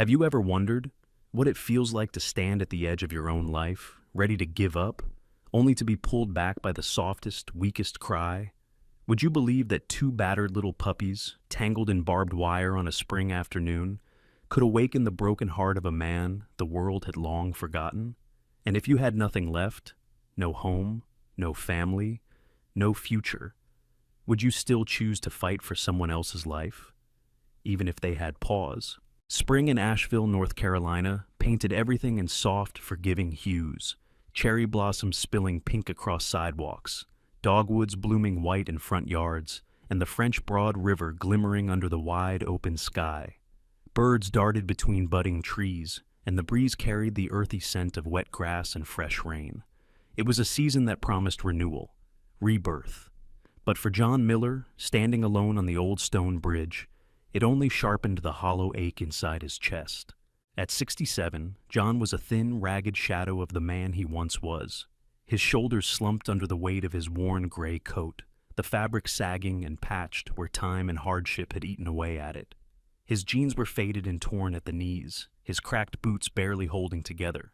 Have you ever wondered what it feels like to stand at the edge of your own life, ready to give up, only to be pulled back by the softest, weakest cry? Would you believe that two battered little puppies, tangled in barbed wire on a spring afternoon, could awaken the broken heart of a man the world had long forgotten? And if you had nothing left, no home, no family, no future, would you still choose to fight for someone else's life, even if they had paws? Spring in Asheville, North Carolina, painted everything in soft, forgiving hues. Cherry blossoms spilling pink across sidewalks, dogwoods blooming white in front yards, and the French Broad River glimmering under the wide, open sky. Birds darted between budding trees, and the breeze carried the earthy scent of wet grass and fresh rain. It was a season that promised renewal, rebirth. But for John Miller, standing alone on the old stone bridge, it only sharpened the hollow ache inside his chest. At 67, John was a thin, ragged shadow of the man he once was. His shoulders slumped under the weight of his worn gray coat, the fabric sagging and patched where time and hardship had eaten away at it. His jeans were faded and torn at the knees, his cracked boots barely holding together.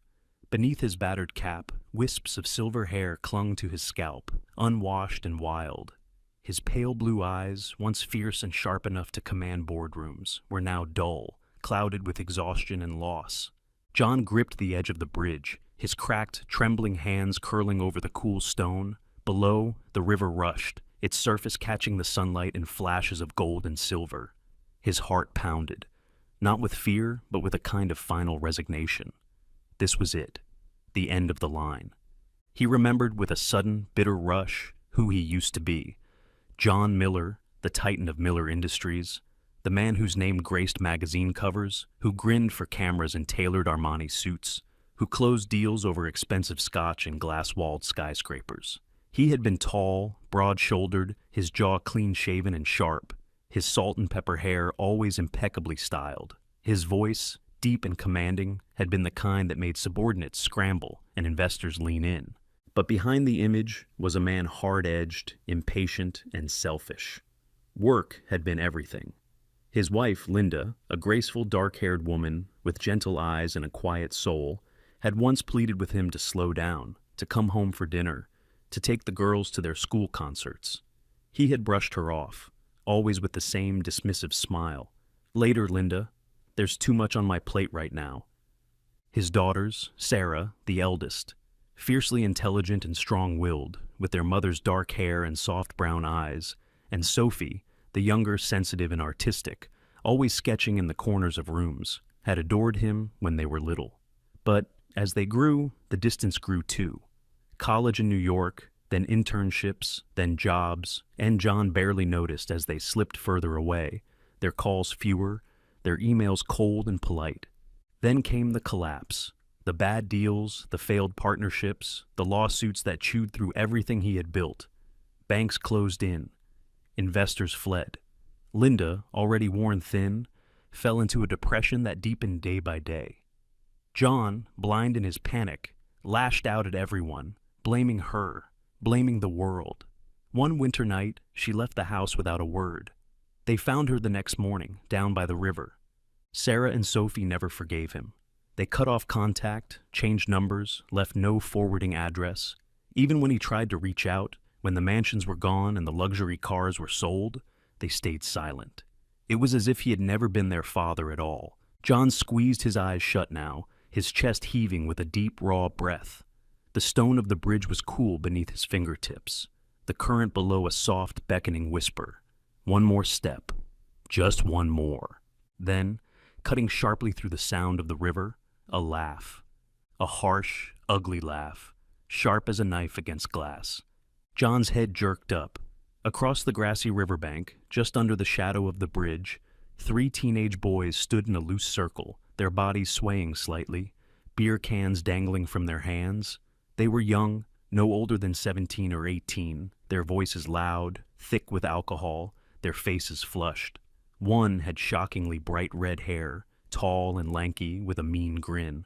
Beneath his battered cap, wisps of silver hair clung to his scalp, unwashed and wild. His pale blue eyes, once fierce and sharp enough to command boardrooms, were now dull, clouded with exhaustion and loss. John gripped the edge of the bridge, his cracked, trembling hands curling over the cool stone. Below, the river rushed, its surface catching the sunlight in flashes of gold and silver. His heart pounded, not with fear, but with a kind of final resignation. This was it, the end of the line. He remembered with a sudden, bitter rush who he used to be. John Miller, the titan of Miller Industries, the man whose name graced magazine covers, who grinned for cameras in tailored Armani suits, who closed deals over expensive scotch and glass-walled skyscrapers. He had been tall, broad-shouldered, his jaw clean-shaven and sharp, his salt and pepper hair always impeccably styled. His voice, deep and commanding, had been the kind that made subordinates scramble and investors lean in. But behind the image was a man hard-edged, impatient, and selfish. Work had been everything. His wife, Linda, a graceful, dark-haired woman with gentle eyes and a quiet soul, had once pleaded with him to slow down, to come home for dinner, to take the girls to their school concerts. He had brushed her off, always with the same dismissive smile. Later, Linda, there's too much on my plate right now. His daughters, Sarah, the eldest, fiercely intelligent and strong-willed, with their mother's dark hair and soft brown eyes, and Sophie, the younger, sensitive and artistic, always sketching in the corners of rooms, had adored him when they were little. But as they grew, the distance grew too. College in New York, then internships, then jobs, and John barely noticed as they slipped further away, their calls fewer, their emails cold and polite. Then came the collapse. The bad deals, the failed partnerships, the lawsuits that chewed through everything he had built. Banks closed in. Investors fled. Linda, already worn thin, fell into a depression that deepened day by day. John, blind in his panic, lashed out at everyone, blaming her, blaming the world. One winter night, she left the house without a word. They found her the next morning, down by the river. Sarah and Sophie never forgave him. They cut off contact, changed numbers, left no forwarding address. Even when he tried to reach out, when the mansions were gone and the luxury cars were sold, they stayed silent. It was as if he had never been their father at all. John squeezed his eyes shut now, his chest heaving with a deep, raw breath. The stone of the bridge was cool beneath his fingertips, the current below a soft, beckoning whisper. One more step. Just one more. Then, cutting sharply through the sound of the river, a laugh. A harsh, ugly laugh, sharp as a knife against glass. John's head jerked up. Across the grassy riverbank, just under the shadow of the bridge, 3 teenage boys stood in a loose circle, their bodies swaying slightly, beer cans dangling from their hands. They were young, no older than 17 or 18, their voices loud, thick with alcohol, their faces flushed. One had shockingly bright red hair, tall and lanky with a mean grin.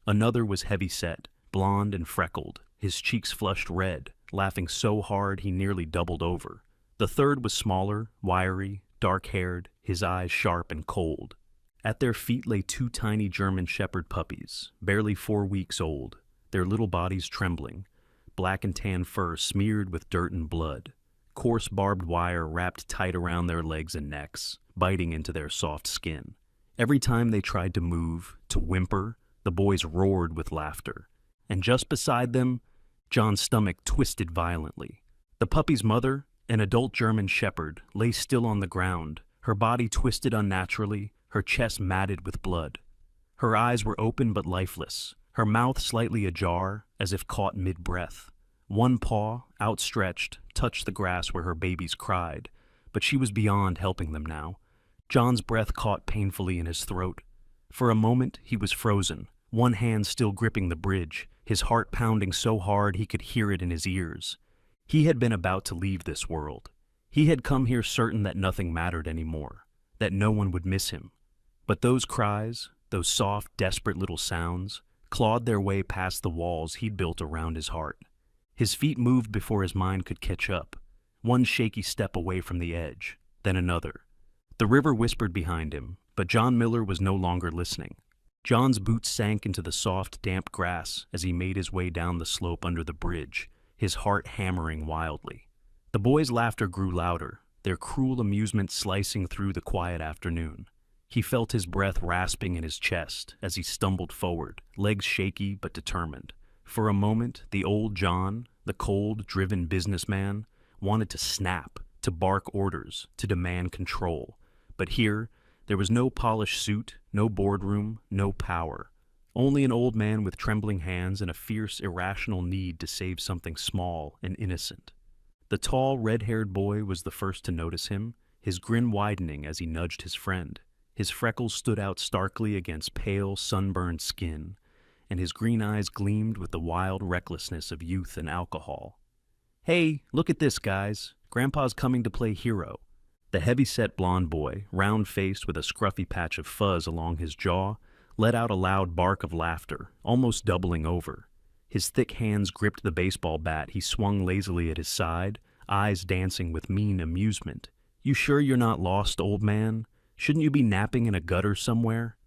Another was heavy-set, blond and freckled, his cheeks flushed red, laughing so hard he nearly doubled over. The third was smaller, wiry, dark-haired, his eyes sharp and cold. At their feet lay two tiny German Shepherd puppies, barely 4 weeks old, their little bodies trembling, black and tan fur smeared with dirt and blood, coarse barbed wire wrapped tight around their legs and necks, biting into their soft skin. Every time they tried to move, to whimper, the boys roared with laughter. And just beside them, John's stomach twisted violently. The puppy's mother, an adult German Shepherd, lay still on the ground, her body twisted unnaturally, her chest matted with blood. Her eyes were open but lifeless, her mouth slightly ajar, as if caught mid-breath. One paw, outstretched, touched the grass where her babies cried, but she was beyond helping them now. John's breath caught painfully in his throat. For a moment, he was frozen, one hand still gripping the bridge, his heart pounding so hard he could hear it in his ears. He had been about to leave this world. He had come here certain that nothing mattered anymore, that no one would miss him. But those cries, those soft, desperate little sounds, clawed their way past the walls he'd built around his heart. His feet moved before his mind could catch up, one shaky step away from the edge, then another. The river whispered behind him, but John Miller was no longer listening. John's boots sank into the soft, damp grass as he made his way down the slope under the bridge, his heart hammering wildly. The boys' laughter grew louder, their cruel amusement slicing through the quiet afternoon. He felt his breath rasping in his chest as he stumbled forward, legs shaky but determined. For a moment, the old John, the cold, driven businessman, wanted to snap, to bark orders, to demand control. But here, there was no polished suit, no boardroom, no power. Only an old man with trembling hands and a fierce, irrational need to save something small and innocent. The tall, red-haired boy was the first to notice him, his grin widening as he nudged his friend. His freckles stood out starkly against pale, sunburned skin, and his green eyes gleamed with the wild recklessness of youth and alcohol. "Hey, look at this, guys. Grandpa's coming to play hero." The heavy-set blond boy, round-faced with a scruffy patch of fuzz along his jaw, let out a loud bark of laughter, almost doubling over. His thick hands gripped the baseball bat he swung lazily at his side, eyes dancing with mean amusement. "You sure you're not lost, old man? Shouldn't you be napping in a gutter somewhere?"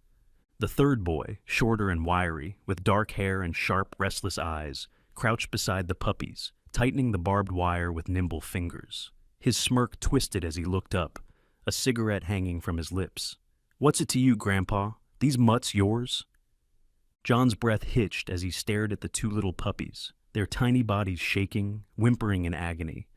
The third boy, shorter and wiry, with dark hair and sharp, restless eyes, crouched beside the puppies, tightening the barbed wire with nimble fingers. His smirk twisted as he looked up, a cigarette hanging from his lips. "What's it to you, Grandpa? These mutts yours?" John's breath hitched as he stared at the two little puppies, their tiny bodies shaking, whimpering in agony.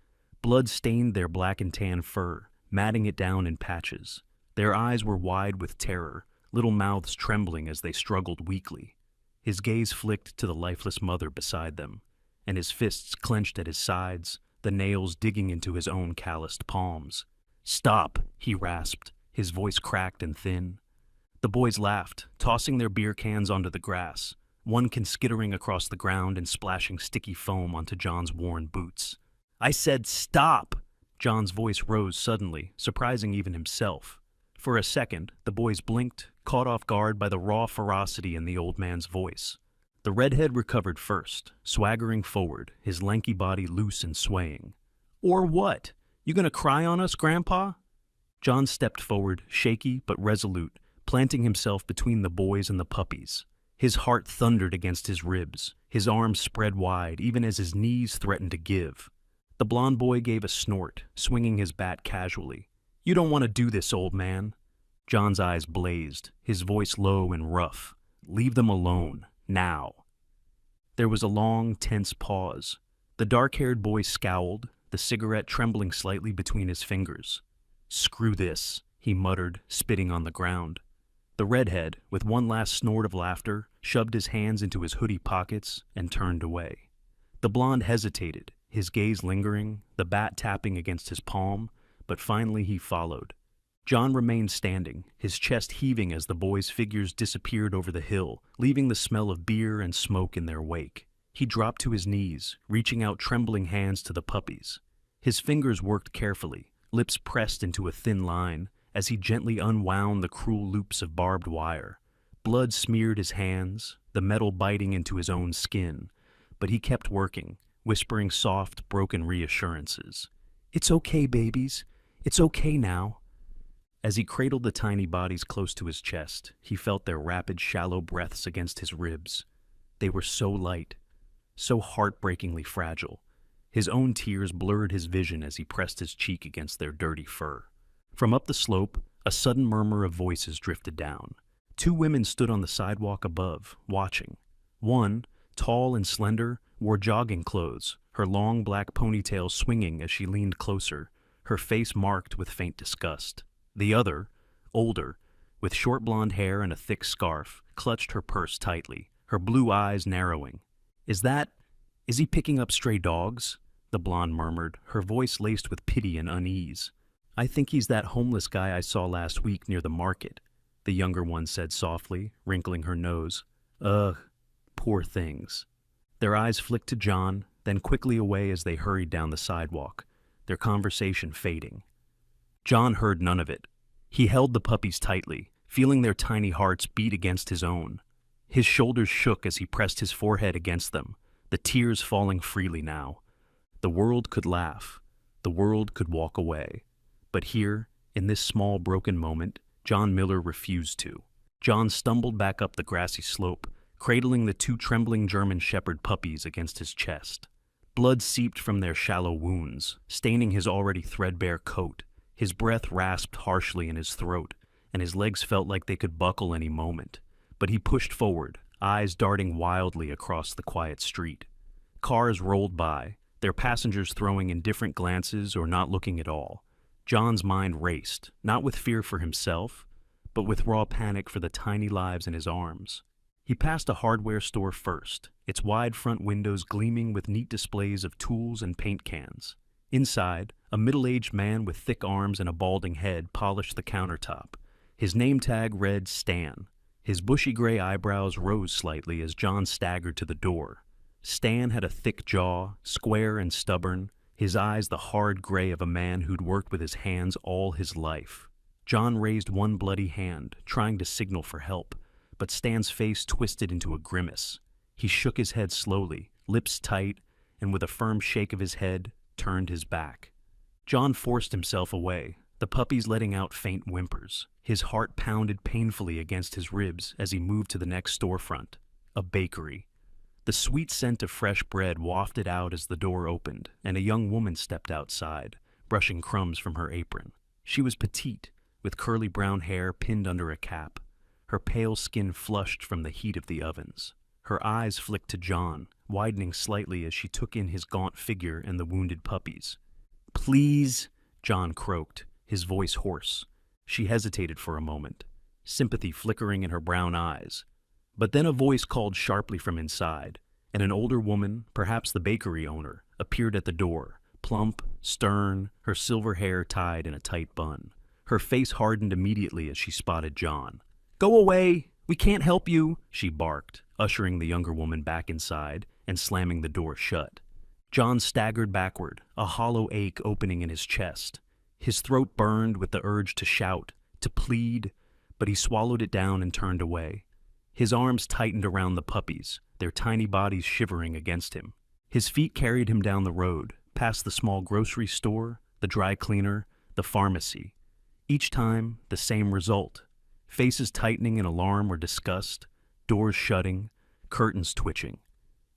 Blood stained their black and tan fur, matting it down in patches. Their eyes were wide with terror, little mouths trembling as they struggled weakly. His gaze flicked to the lifeless mother beside them, and his fists clenched at his sides, the nails digging into his own calloused palms. "Stop," he rasped, his voice cracked and thin. The boys laughed, tossing their beer cans onto the grass, one can skittering across the ground and splashing sticky foam onto John's worn boots. "I said stop!" John's voice rose suddenly, surprising even himself. For a second, the boys blinked, caught off guard by the raw ferocity in the old man's voice. The redhead recovered first, swaggering forward, his lanky body loose and swaying. "Or what? You gonna cry on us, Grandpa?" John stepped forward, shaky but resolute, planting himself between the boys and the puppies. His heart thundered against his ribs, his arms spread wide even as his knees threatened to give. The blond boy gave a snort, swinging his bat casually. "You don't want to do this, old man." John's eyes blazed, his voice low and rough. "Leave them alone, now." There was a long, tense pause. The dark-haired boy scowled, the cigarette trembling slightly between his fingers. "Screw this," he muttered, spitting on the ground. The redhead, with one last snort of laughter, shoved his hands into his hoodie pockets and turned away. The blonde hesitated, his gaze lingering, the bat tapping against his palm, but finally he followed. John remained standing, his chest heaving as the boys' figures disappeared over the hill, leaving the smell of beer and smoke in their wake. He dropped to his knees, reaching out trembling hands to the puppies. His fingers worked carefully, lips pressed into a thin line, as he gently unwound the cruel loops of barbed wire. Blood smeared his hands, the metal biting into his own skin, but he kept working, whispering soft, broken reassurances. "It's okay, babies. It's okay now." As he cradled the tiny bodies close to his chest, he felt their rapid, shallow breaths against his ribs. They were so light, so heartbreakingly fragile. His own tears blurred his vision as he pressed his cheek against their dirty fur. From up the slope, a sudden murmur of voices drifted down. Two women stood on the sidewalk above, watching. One, tall and slender, wore jogging clothes, her long black ponytail swinging as she leaned closer, her face marked with faint disgust. The other, older, with short blonde hair and a thick scarf, clutched her purse tightly, her blue eyes narrowing. Is he picking up stray dogs?" the blonde murmured, her voice laced with pity and unease. "I think he's that homeless guy I saw last week near the market," the younger one said softly, wrinkling her nose. "Ugh, poor things." Their eyes flicked to John, then quickly away as they hurried down the sidewalk, their conversation fading. John heard none of it. He held the puppies tightly, feeling their tiny hearts beat against his own. His shoulders shook as he pressed his forehead against them, the tears falling freely now. The world could laugh. The world could walk away. But here, in this small broken moment, John Miller refused to. John stumbled back up the grassy slope, cradling the two trembling German Shepherd puppies against his chest. Blood seeped from their shallow wounds, staining his already threadbare coat. His breath rasped harshly in his throat, and his legs felt like they could buckle any moment. But he pushed forward, eyes darting wildly across the quiet street. Cars rolled by, their passengers throwing indifferent glances or not looking at all. John's mind raced, not with fear for himself, but with raw panic for the tiny lives in his arms. He passed a hardware store first, its wide front windows gleaming with neat displays of tools and paint cans. Inside, a middle-aged man with thick arms and a balding head polished the countertop. His name tag read Stan. His bushy gray eyebrows rose slightly as John staggered to the door. Stan had a thick jaw, square and stubborn, his eyes the hard gray of a man who'd worked with his hands all his life. John raised one bloody hand, trying to signal for help, but Stan's face twisted into a grimace. He shook his head slowly, lips tight, and with a firm shake of his head, turned his back. John forced himself away, the puppies letting out faint whimpers. His heart pounded painfully against his ribs as he moved to the next storefront, a bakery. The sweet scent of fresh bread wafted out as the door opened, and a young woman stepped outside, brushing crumbs from her apron. She was petite, with curly brown hair pinned under a cap, her pale skin flushed from the heat of the ovens. Her eyes flicked to John, widening slightly as she took in his gaunt figure and the wounded puppies. "Please," John croaked, his voice hoarse. She hesitated for a moment, sympathy flickering in her brown eyes. But then a voice called sharply from inside, and an older woman, perhaps the bakery owner, appeared at the door, plump, stern, her silver hair tied in a tight bun. Her face hardened immediately as she spotted John. "Go away! We can't help you!" she barked, ushering the younger woman back inside and slamming the door shut. John staggered backward, a hollow ache opening in his chest. His throat burned with the urge to shout, to plead, but he swallowed it down and turned away. His arms tightened around the puppies, their tiny bodies shivering against him. His feet carried him down the road, past the small grocery store, the dry cleaner, the pharmacy. Each time, the same result. Faces tightening in alarm or disgust, doors shutting, curtains twitching.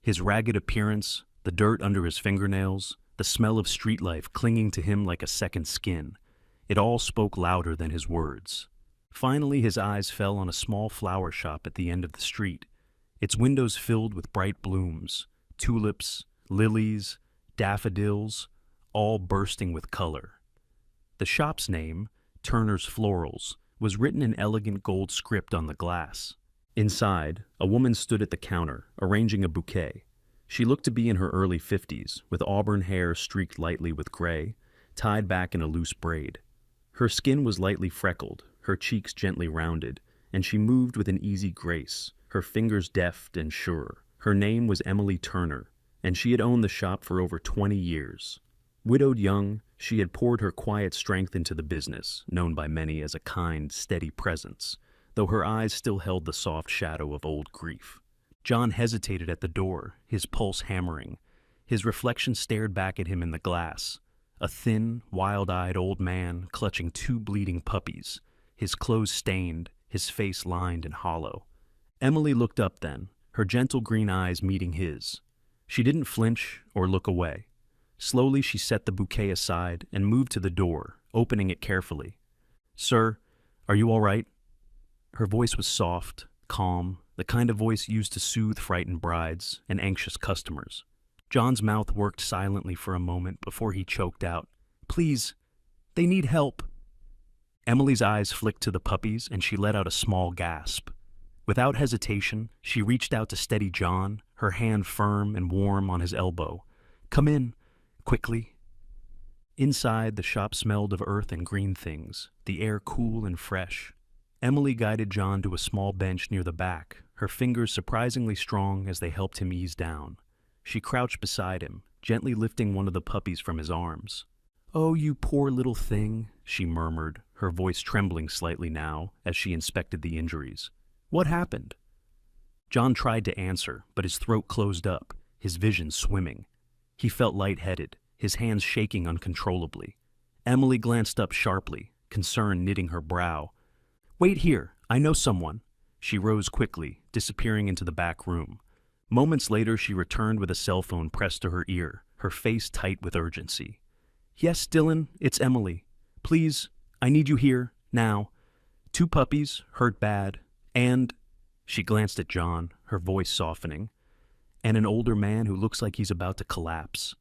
His ragged appearance, the dirt under his fingernails, the smell of street life clinging to him like a second skin. It all spoke louder than his words. Finally, his eyes fell on a small flower shop at the end of the street, its windows filled with bright blooms, tulips, lilies, daffodils, all bursting with color. The shop's name, Turner's Florals, was written in elegant gold script on the glass. Inside, a woman stood at the counter, arranging a bouquet. She looked to be in her early 50s, with auburn hair streaked lightly with gray, tied back in a loose braid. Her skin was lightly freckled, her cheeks gently rounded, and she moved with an easy grace, her fingers deft and sure. Her name was Emily Turner, and she had owned the shop for over 20 years. Widowed young, she had poured her quiet strength into the business, known by many as a kind, steady presence, though her eyes still held the soft shadow of old grief. John hesitated at the door, his pulse hammering. His reflection stared back at him in the glass, a thin, wild-eyed old man clutching two bleeding puppies, his clothes stained, his face lined and hollow. Emily looked up then, her gentle green eyes meeting his. She didn't flinch or look away. Slowly she set the bouquet aside and moved to the door, opening it carefully. "Sir, are you all right?" Her voice was soft, calm, the kind of voice used to soothe frightened brides and anxious customers. John's mouth worked silently for a moment before he choked out, "Please, they need help." Emily's eyes flicked to the puppies and she let out a small gasp. Without hesitation, she reached out to steady John, her hand firm and warm on his elbow. "Come in, quickly." Inside, the shop smelled of earth and green things, the air cool and fresh. Emily guided John to a small bench near the back, her fingers surprisingly strong as they helped him ease down. She crouched beside him, gently lifting one of the puppies from his arms. "Oh, you poor little thing," she murmured, her voice trembling slightly now as she inspected the injuries. "What happened?" John tried to answer, but his throat closed up, his vision swimming. He felt lightheaded, his hands shaking uncontrollably. Emily glanced up sharply, concern knitting her brow. "Wait here, I know someone." She rose quickly, disappearing into the back room. Moments later, she returned with a cell phone pressed to her ear, her face tight with urgency. "Yes, Dylan, it's Emily. Please, I need you here, now. 2 puppies, hurt bad, and—" she glanced at John, her voice softening, "and an older man who looks like he's about to collapse."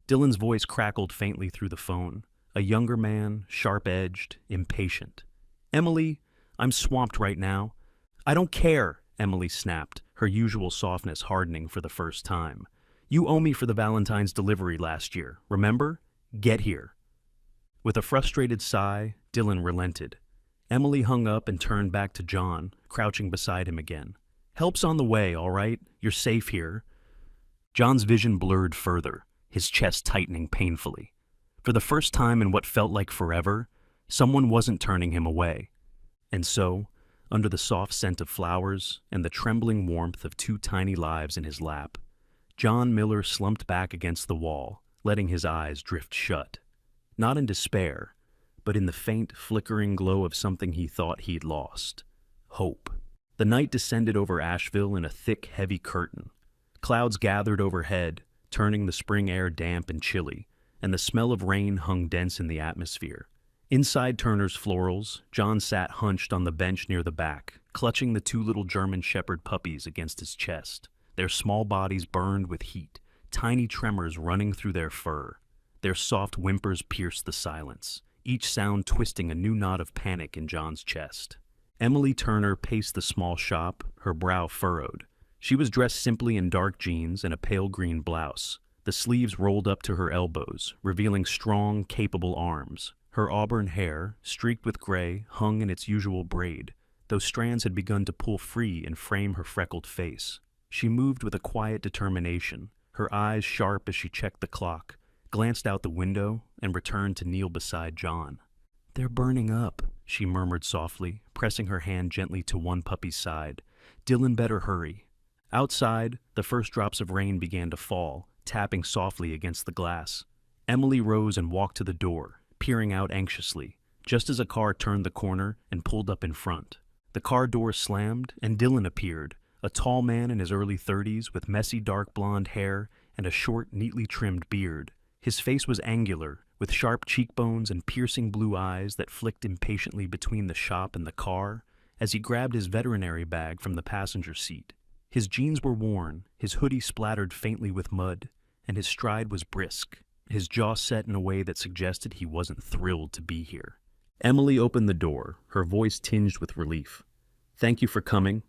Dylan's voice crackled faintly through the phone, a younger man, sharp-edged, impatient. "Emily, I'm swamped right now." "I don't care," Emily snapped, her usual softness hardening for the first time. "You owe me for the Valentine's delivery last year, remember? Get here." With a frustrated sigh, Dylan relented. Emily hung up and turned back to John, crouching beside him again. "Help's on the way, all right? You're safe here." John's vision blurred further, his chest tightening painfully. For the first time in what felt like forever, someone wasn't turning him away. And so, under the soft scent of flowers and the trembling warmth of 2 tiny lives in his lap, John Miller slumped back against the wall, letting his eyes drift shut. Not in despair, but in the faint, flickering glow of something he thought he'd lost. Hope. The night descended over Asheville in a thick, heavy curtain. Clouds gathered overhead, turning the spring air damp and chilly, and the smell of rain hung dense in the atmosphere. Inside Turner's Florals, John sat hunched on the bench near the back, clutching the 2 little German Shepherd puppies against his chest. Their small bodies burned with heat, tiny tremors running through their fur. Their soft whimpers pierced the silence, each sound twisting a new knot of panic in John's chest. Emily Turner paced the small shop, her brow furrowed. She was dressed simply in dark jeans and a pale green blouse, the sleeves rolled up to her elbows, revealing strong, capable arms. Her auburn hair, streaked with gray, hung in its usual braid, though strands had begun to pull free and frame her freckled face. She moved with a quiet determination, her eyes sharp as she checked the clock, glanced out the window, and returned to kneel beside John. "They're burning up," she murmured softly, pressing her hand gently to one puppy's side. "Dylan better hurry." Outside, the first drops of rain began to fall, tapping softly against the glass. Emily rose and walked to the door, peering out anxiously, just as a car turned the corner and pulled up in front. The car door slammed, and Dylan appeared, a tall man in his early 30s with messy dark blonde hair and a short, neatly trimmed beard. His face was angular, with sharp cheekbones and piercing blue eyes that flicked impatiently between the shop and the car as he grabbed his veterinary bag from the passenger seat. His jeans were worn, his hoodie splattered faintly with mud, and his stride was brisk, his jaw set in a way that suggested he wasn't thrilled to be here. Emily opened the door, her voice tinged with relief. "Thank you for coming."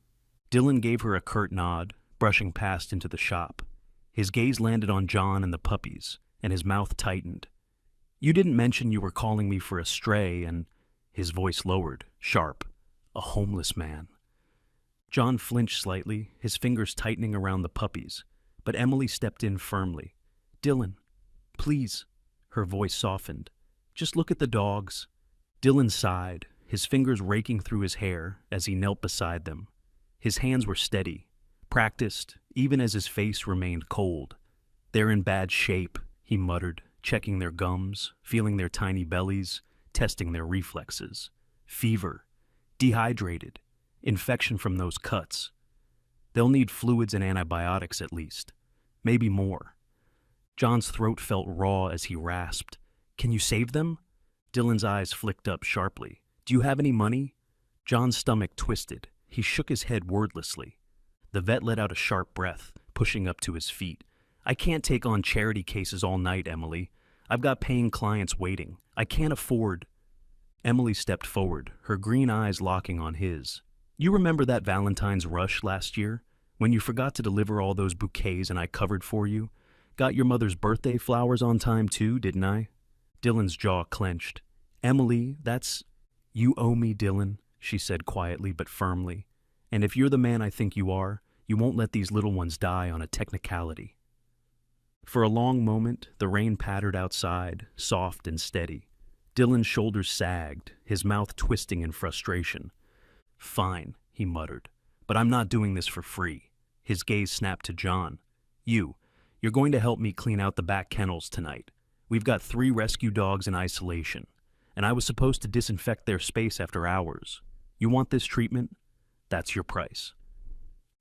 Dylan gave her a curt nod, brushing past into the shop. His gaze landed on John and the puppies, and his mouth tightened. "You didn't mention you were calling me for a stray, and—" His voice lowered, sharp. "A homeless man." John flinched slightly, his fingers tightening around the puppies, but Emily stepped in firmly. "Dylan, please." Her voice softened. "Just look at the dogs." Dylan sighed, his fingers raking through his hair as he knelt beside them. His hands were steady, practiced, even as his face remained cold. "They're in bad shape," he muttered, checking their gums, feeling their tiny bellies, testing their reflexes. Fever, dehydrated, infection from those cuts. They'll need fluids and antibiotics at least, maybe more. John's throat felt raw as he rasped. "Can you save them?" Dylan's eyes flicked up sharply. "Do you have any money?" John's stomach twisted. He shook his head wordlessly. The vet let out a sharp breath, pushing up to his feet. "I can't take on charity cases all night, Emily. I've got paying clients waiting. I can't afford." Emily stepped forward, her green eyes locking on his. "You remember that Valentine's rush last year? When you forgot to deliver all those bouquets and I covered for you? Got your mother's birthday flowers on time too, didn't I?" Dylan's jaw clenched. "Emily, that's—" "You owe me, Dylan," she said quietly but firmly. "And if you're the man I think you are, you won't let these little ones die on a technicality." For a long moment, the rain pattered outside, soft and steady. Dylan's shoulders sagged, his mouth twisting in frustration. "Fine," he muttered, "but I'm not doing this for free." His gaze snapped to John. You're going to help me clean out the back kennels tonight. We've got 3 rescue dogs in isolation, and I was supposed to disinfect their space after hours. You want this treatment? That's your price."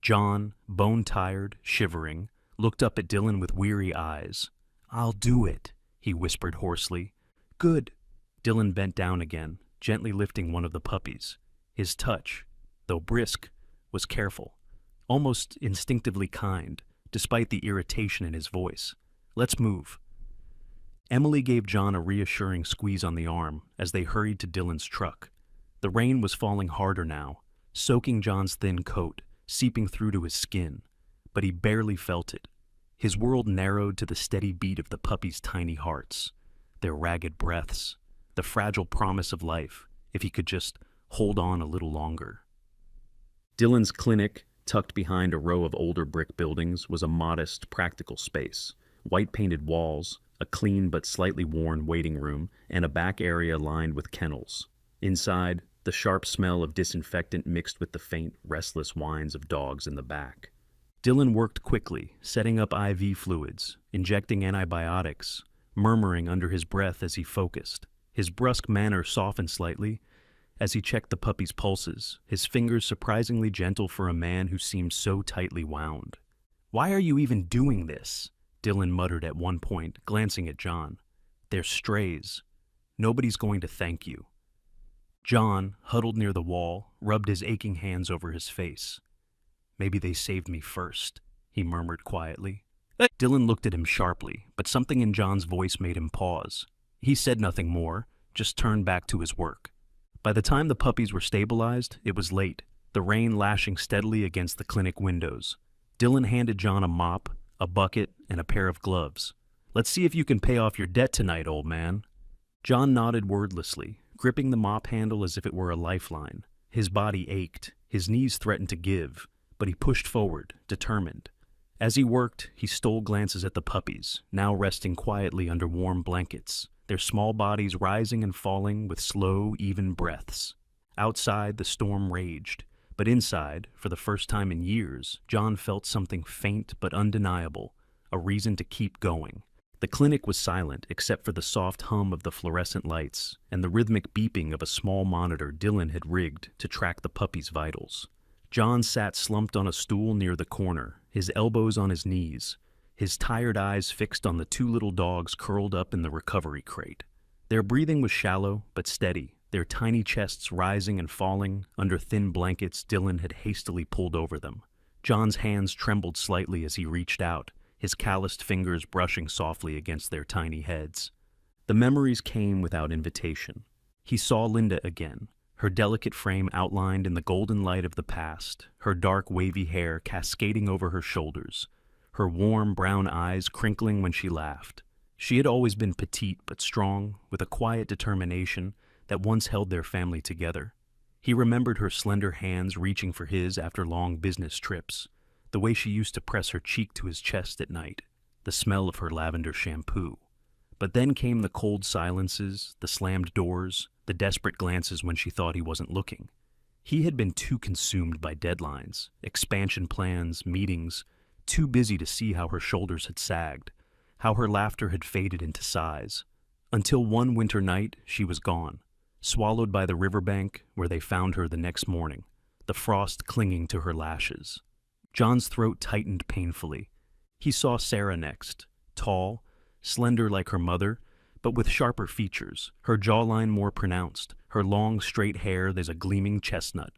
John, bone-tired, shivering, looked up at Dylan with weary eyes. "I'll do it," he whispered hoarsely. "Good." Dylan bent down again, gently lifting one of the puppies. His touch, though brisk, was careful, almost instinctively kind, despite the irritation in his voice. "Let's move." Emily gave John a reassuring squeeze on the arm as they hurried to Dylan's truck. The rain was falling harder now, soaking John's thin coat, seeping through to his skin, but he barely felt it. His world narrowed to the steady beat of the puppies' tiny hearts, their ragged breaths, the fragile promise of life if he could just hold on a little longer. Dylan's clinic, tucked behind a row of older brick buildings, was a modest, practical space. White-painted walls, a clean but slightly worn waiting room, and a back area lined with kennels. Inside, the sharp smell of disinfectant mixed with the faint, restless whines of dogs in the back. Dylan worked quickly, setting up IV fluids, injecting antibiotics, murmuring under his breath as he focused. His brusque manner softened slightly as he checked the puppy's pulses, his fingers surprisingly gentle for a man who seemed so tightly wound. "Why are you even doing this?" Dylan muttered at one point, glancing at John. "They're strays. Nobody's going to thank you." John, huddled near the wall, rubbed his aching hands over his face. "Maybe they saved me first," he murmured quietly. Dylan looked at him sharply, but something in John's voice made him pause. He said nothing more, just turned back to his work. By the time the puppies were stabilized, it was late, the rain lashing steadily against the clinic windows. Dylan handed John a mop, a bucket, and a pair of gloves. "Let's see if you can pay off your debt tonight, old man." John nodded wordlessly, gripping the mop handle as if it were a lifeline. His body ached, his knees threatened to give, but he pushed forward, determined. As he worked, he stole glances at the puppies, now resting quietly under warm blankets, their small bodies rising and falling with slow, even breaths. Outside, the storm raged, but inside, for the first time in years, John felt something faint but undeniable, a reason to keep going. The clinic was silent except for the soft hum of the fluorescent lights and the rhythmic beeping of a small monitor Dylan had rigged to track the puppy's vitals. John sat slumped on a stool near the corner, his elbows on his knees, his tired eyes fixed on the 2 little dogs curled up in the recovery crate. Their breathing was shallow but steady, their tiny chests rising and falling under thin blankets Dylan had hastily pulled over them. John's hands trembled slightly as he reached out, his calloused fingers brushing softly against their tiny heads. The memories came without invitation. He saw Linda again, her delicate frame outlined in the golden light of the past, her dark wavy hair cascading over her shoulders, her warm brown eyes crinkling when she laughed. She had always been petite but strong, with a quiet determination that once held their family together. He remembered her slender hands reaching for his after long business trips, the way she used to press her cheek to his chest at night, the smell of her lavender shampoo. But then came the cold silences, the slammed doors, the desperate glances when she thought he wasn't looking. He had been too consumed by deadlines, expansion plans, meetings, too busy to see how her shoulders had sagged, how her laughter had faded into sighs. Until one winter night, she was gone, swallowed by the riverbank where they found her the next morning, the frost clinging to her lashes. John's throat tightened painfully. He saw Sarah next, tall, slender like her mother, but with sharper features, her jawline more pronounced, her long, straight hair as a gleaming chestnut.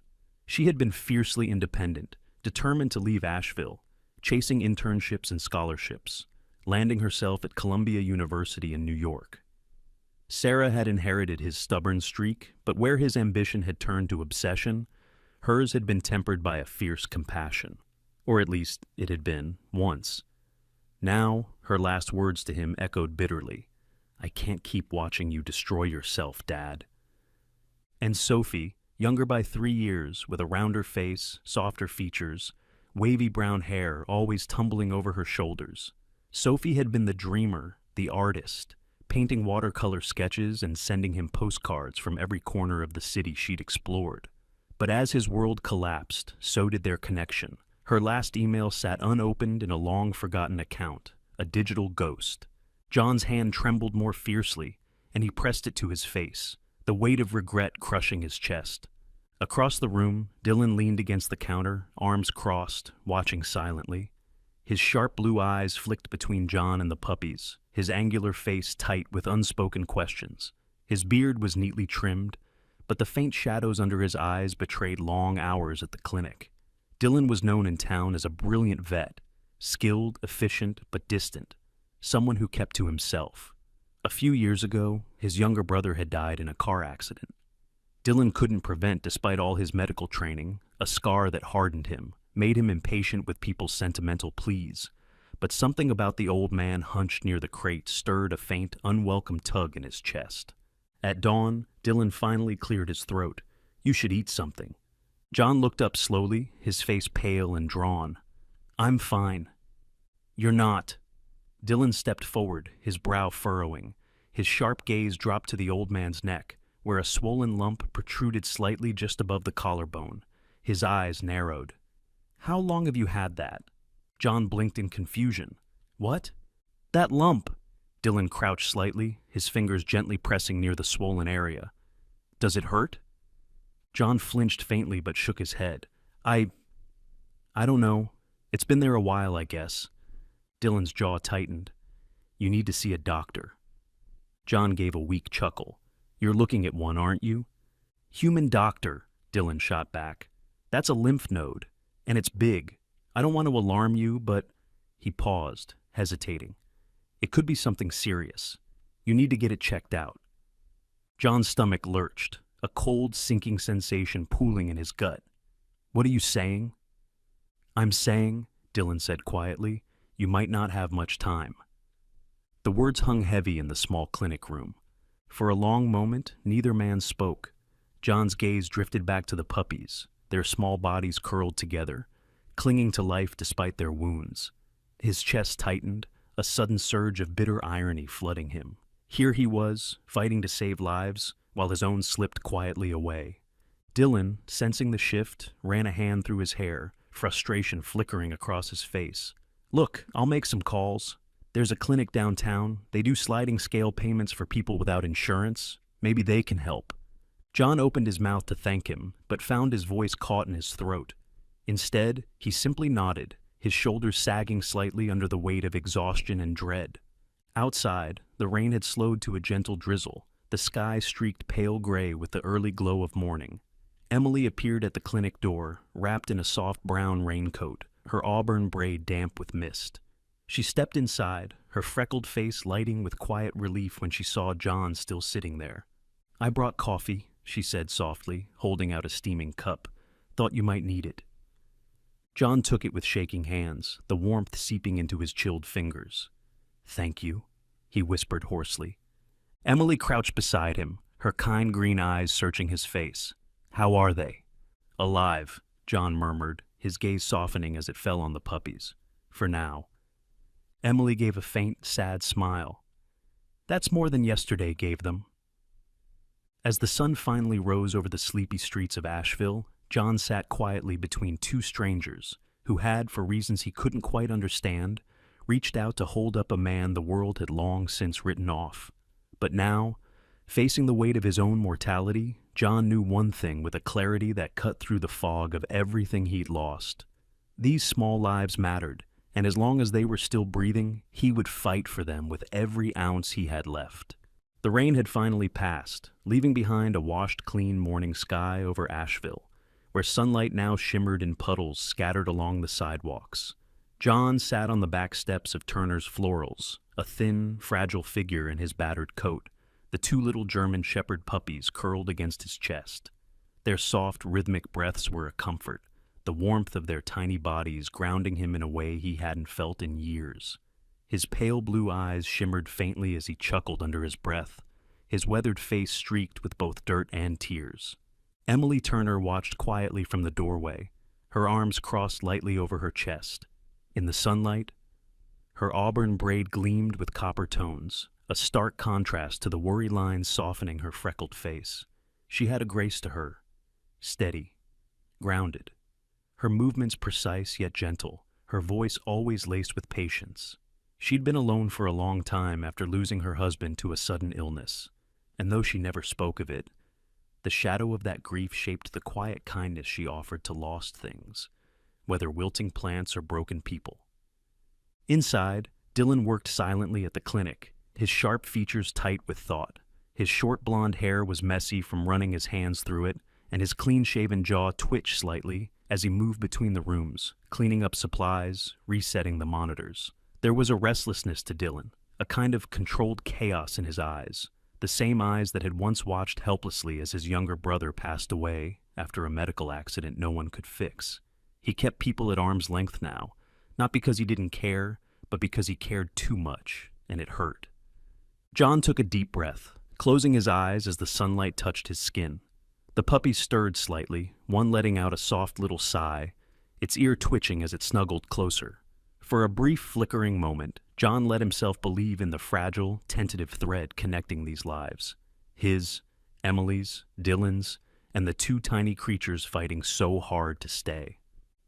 She had been fiercely independent, determined to leave Asheville, chasing internships and scholarships, landing herself at Columbia University in New York. Sarah had inherited his stubborn streak, but where his ambition had turned to obsession, hers had been tempered by a fierce compassion. Or at least it had been, once. Now, her last words to him echoed bitterly. "I can't keep watching you destroy yourself, Dad." And Sophie, younger by 3 years, with a rounder face, softer features, wavy brown hair always tumbling over her shoulders. Sophie had been the dreamer, the artist, painting watercolor sketches and sending him postcards from every corner of the city she'd explored. But as his world collapsed, so did their connection. Her last email sat unopened in a long-forgotten account, a digital ghost. John's hand trembled more fiercely, and he pressed it to his face, the weight of regret crushing his chest. Across the room, Dylan leaned against the counter, arms crossed, watching silently. His sharp blue eyes flicked between John and the puppies, his angular face tight with unspoken questions. His beard was neatly trimmed, but the faint shadows under his eyes betrayed long hours at the clinic. Dylan was known in town as a brilliant vet, skilled, efficient, but distant, someone who kept to himself. A few years ago, his younger brother had died in a car accident. Dylan couldn't prevent, despite all his medical training, a scar that hardened him, made him impatient with people's sentimental pleas. But something about the old man hunched near the crate stirred a faint, unwelcome tug in his chest. At dawn, Dylan finally cleared his throat. "You should eat something." John looked up slowly, his face pale and drawn. "I'm fine." "You're not." Dylan stepped forward, his brow furrowing. His sharp gaze dropped to the old man's neck, where a swollen lump protruded slightly just above the collarbone. His eyes narrowed. "How long have you had that?" John blinked in confusion. "What?" "That lump." Dylan crouched slightly, his fingers gently pressing near the swollen area. "Does it hurt?" John flinched faintly but shook his head. I don't know. It's been there a while, I guess." Dylan's jaw tightened. "You need to see a doctor." John gave a weak chuckle. "You're looking at one, aren't you?" "Human doctor," Dylan shot back. "That's a lymph node, and it's big. I don't want to alarm you, but—" He paused, hesitating. "It could be something serious. You need to get it checked out." John's stomach lurched, a cold, sinking sensation pooling in his gut. "What are you saying?" "I'm saying," Dylan said quietly, "you might not have much time." The words hung heavy in the small clinic room. For a long moment, neither man spoke. John's gaze drifted back to the puppies, their small bodies curled together, clinging to life despite their wounds. His chest tightened, a sudden surge of bitter irony flooding him. Here he was, fighting to save lives, while his own slipped quietly away. Dylan, sensing the shift, ran a hand through his hair, frustration flickering across his face. "Look, I'll make some calls. There's a clinic downtown. They do sliding scale payments for people without insurance. Maybe they can help." John opened his mouth to thank him, but found his voice caught in his throat. Instead, he simply nodded, his shoulders sagging slightly under the weight of exhaustion and dread. Outside, the rain had slowed to a gentle drizzle, the sky streaked pale gray with the early glow of morning. Emily appeared at the clinic door, wrapped in a soft brown raincoat, her auburn braid damp with mist. She stepped inside, her freckled face lighting with quiet relief when she saw John still sitting there. "I brought coffee," she said softly, holding out a steaming cup. "Thought you might need it." John took it with shaking hands, the warmth seeping into his chilled fingers. "Thank you," he whispered hoarsely. Emily crouched beside him, her kind green eyes searching his face. "How are they?" "Alive," John murmured, his gaze softening as it fell on the puppies. "For now." Emily gave a faint, sad smile. "That's more than yesterday gave them." As the sun finally rose over the sleepy streets of Asheville, John sat quietly between two strangers who had, for reasons he couldn't quite understand, reached out to hold up a man the world had long since written off. But now, facing the weight of his own mortality, John knew one thing with a clarity that cut through the fog of everything he'd lost. These small lives mattered, and as long as they were still breathing, he would fight for them with every ounce he had left. The rain had finally passed, leaving behind a washed-clean morning sky over Asheville, where sunlight now shimmered in puddles scattered along the sidewalks. John sat on the back steps of Turner's Florals, a thin, fragile figure in his battered coat, the two little German shepherd puppies curled against his chest. Their soft, rhythmic breaths were a comfort, the warmth of their tiny bodies grounding him in a way he hadn't felt in years. His pale blue eyes shimmered faintly as he chuckled under his breath, his weathered face streaked with both dirt and tears. Emily Turner watched quietly from the doorway, her arms crossed lightly over her chest. In the sunlight, her auburn braid gleamed with copper tones, a stark contrast to the worry lines softening her freckled face. She had a grace to her, steady, grounded, her movements precise yet gentle, her voice always laced with patience. She'd been alone for a long time after losing her husband to a sudden illness, and though she never spoke of it, the shadow of that grief shaped the quiet kindness she offered to lost things, whether wilting plants or broken people. Inside, Dylan worked silently at the clinic, his sharp features tight with thought. His short blonde hair was messy from running his hands through it, and his clean-shaven jaw twitched slightly as he moved between the rooms, cleaning up supplies, resetting the monitors. There was a restlessness to Dylan, a kind of controlled chaos in his eyes, the same eyes that had once watched helplessly as his younger brother passed away after a medical accident no one could fix. He kept people at arm's length now, not because he didn't care, but because he cared too much, and it hurt. John took a deep breath, closing his eyes as the sunlight touched his skin. The puppy stirred slightly, one letting out a soft little sigh, its ear twitching as it snuggled closer. For a brief flickering moment, John let himself believe in the fragile, tentative thread connecting these lives. His, Emily's, Dylan's, and the two tiny creatures fighting so hard to stay.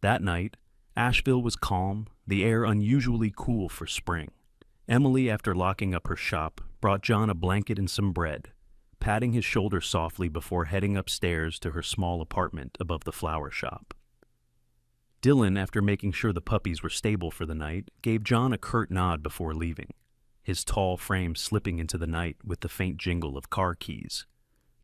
That night, Asheville was calm, the air unusually cool for spring. Emily, after locking up her shop, brought John a blanket and some bread, patting his shoulder softly before heading upstairs to her small apartment above the flower shop. Dylan, after making sure the puppies were stable for the night, gave John a curt nod before leaving, his tall frame slipping into the night with the faint jingle of car keys.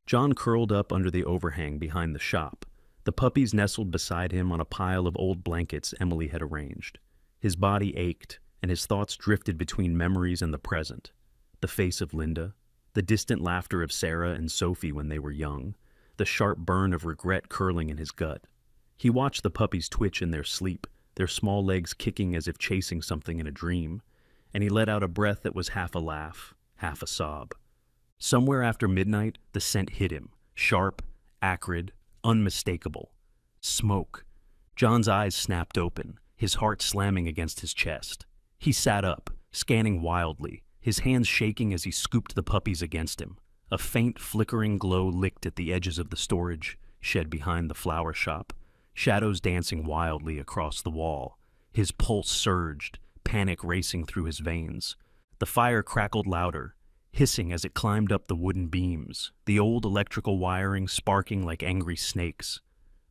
John curled up under the overhang behind the shop, the puppies nestled beside him on a pile of old blankets Emily had arranged. His body ached, and his thoughts drifted between memories and the present. The face of Linda, the distant laughter of Sarah and Sophie when they were young, the sharp burn of regret curling in his gut. He watched the puppies twitch in their sleep, their small legs kicking as if chasing something in a dream, and he let out a breath that was half a laugh, half a sob. Somewhere after midnight, the scent hit him, sharp, acrid, unmistakable. Smoke. John's eyes snapped open, his heart slamming against his chest. He sat up, scanning wildly, his hands shaking as he scooped the puppies against him. A faint, flickering glow licked at the edges of the storage shed behind the flower shop, shadows dancing wildly across the wall. His pulse surged, panic racing through his veins. The fire crackled louder, hissing as it climbed up the wooden beams, the old electrical wiring sparking like angry snakes.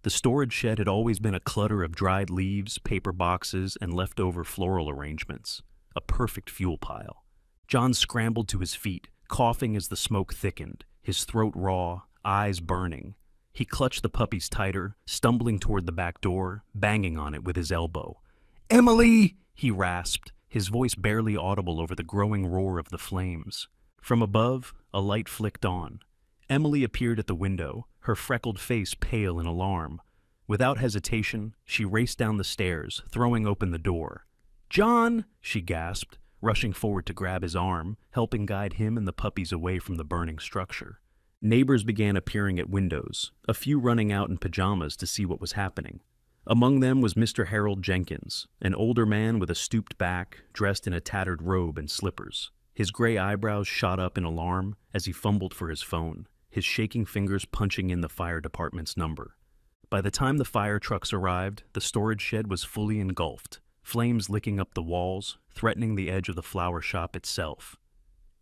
The storage shed had always been a clutter of dried leaves, paper boxes, and leftover floral arrangements, a perfect fuel pile. John scrambled to his feet, coughing as the smoke thickened, his throat raw, eyes burning. He clutched the puppies tighter, stumbling toward the back door, banging on it with his elbow. "Emily!" he rasped, his voice barely audible over the growing roar of the flames. From above, a light flicked on. Emily appeared at the window, her freckled face pale in alarm. Without hesitation, she raced down the stairs, throwing open the door. "John!" she gasped, rushing forward to grab his arm, helping guide him and the puppies away from the burning structure. Neighbors began appearing at windows, a few running out in pajamas to see what was happening. Among them was Mr. Harold Jenkins, an older man with a stooped back, dressed in a tattered robe and slippers. His gray eyebrows shot up in alarm as he fumbled for his phone, his shaking fingers punching in the fire department's number. By the time the fire trucks arrived, the storage shed was fully engulfed, flames licking up the walls, threatening the edge of the flower shop itself.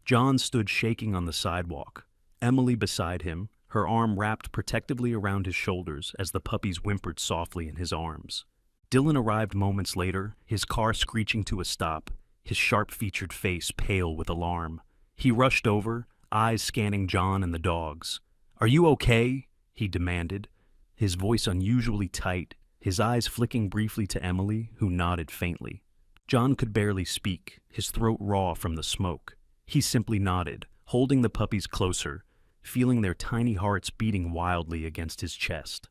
John stood shaking on the sidewalk, Emily beside him, her arm wrapped protectively around his shoulders as the puppies whimpered softly in his arms. Dylan arrived moments later, his car screeching to a stop, his sharp-featured face pale with alarm. He rushed over, eyes scanning John and the dogs. "Are you okay?" he demanded, his voice unusually tight, his eyes flicking briefly to Emily, who nodded faintly. John could barely speak, his throat raw from the smoke. He simply nodded, holding the puppies closer, feeling their tiny hearts beating wildly against his chest.